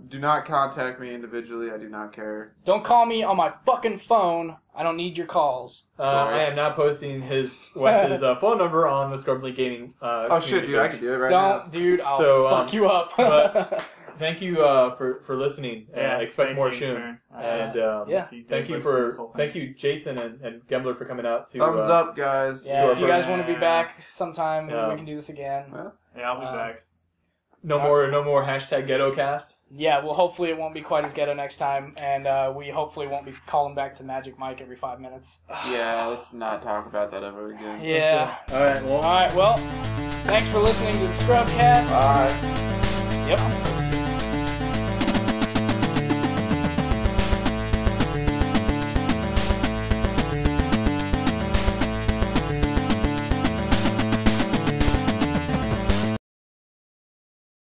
[SPEAKER 3] Do not contact me individually. I do not care.
[SPEAKER 1] Don't call me on my fucking phone. I don't need your calls.
[SPEAKER 3] Sorry.
[SPEAKER 4] I am not posting Wes's phone number on the Scrubly Gaming.
[SPEAKER 3] Oh shit, dude! I can do it right
[SPEAKER 1] Don't, dude. I'll
[SPEAKER 4] So,
[SPEAKER 1] fuck you up.
[SPEAKER 4] but- Thank you for listening.
[SPEAKER 2] Yeah,
[SPEAKER 4] Expect
[SPEAKER 2] thank
[SPEAKER 4] more
[SPEAKER 2] you
[SPEAKER 4] soon.
[SPEAKER 2] for,
[SPEAKER 4] And
[SPEAKER 1] yeah.
[SPEAKER 4] thank you thank you, Jason and Gambler, for coming out to.
[SPEAKER 3] now. Thumbs up, guys.
[SPEAKER 1] Yeah,
[SPEAKER 4] our
[SPEAKER 1] if you guys
[SPEAKER 2] first-
[SPEAKER 1] want to be back sometime,
[SPEAKER 4] Yeah.
[SPEAKER 1] we can do this again.
[SPEAKER 2] Yeah, I'll be back.
[SPEAKER 4] No more hashtag GhettoCast.
[SPEAKER 1] Yeah, well, hopefully it won't be quite as ghetto next time, and we hopefully won't be calling back to Magic Mike every 5 minutes.
[SPEAKER 3] Yeah, let's not talk about that ever again.
[SPEAKER 1] Yeah.
[SPEAKER 4] All right. Well.
[SPEAKER 1] All right, well, thanks for listening to the Scrubcast.
[SPEAKER 3] Bye.
[SPEAKER 1] Yep.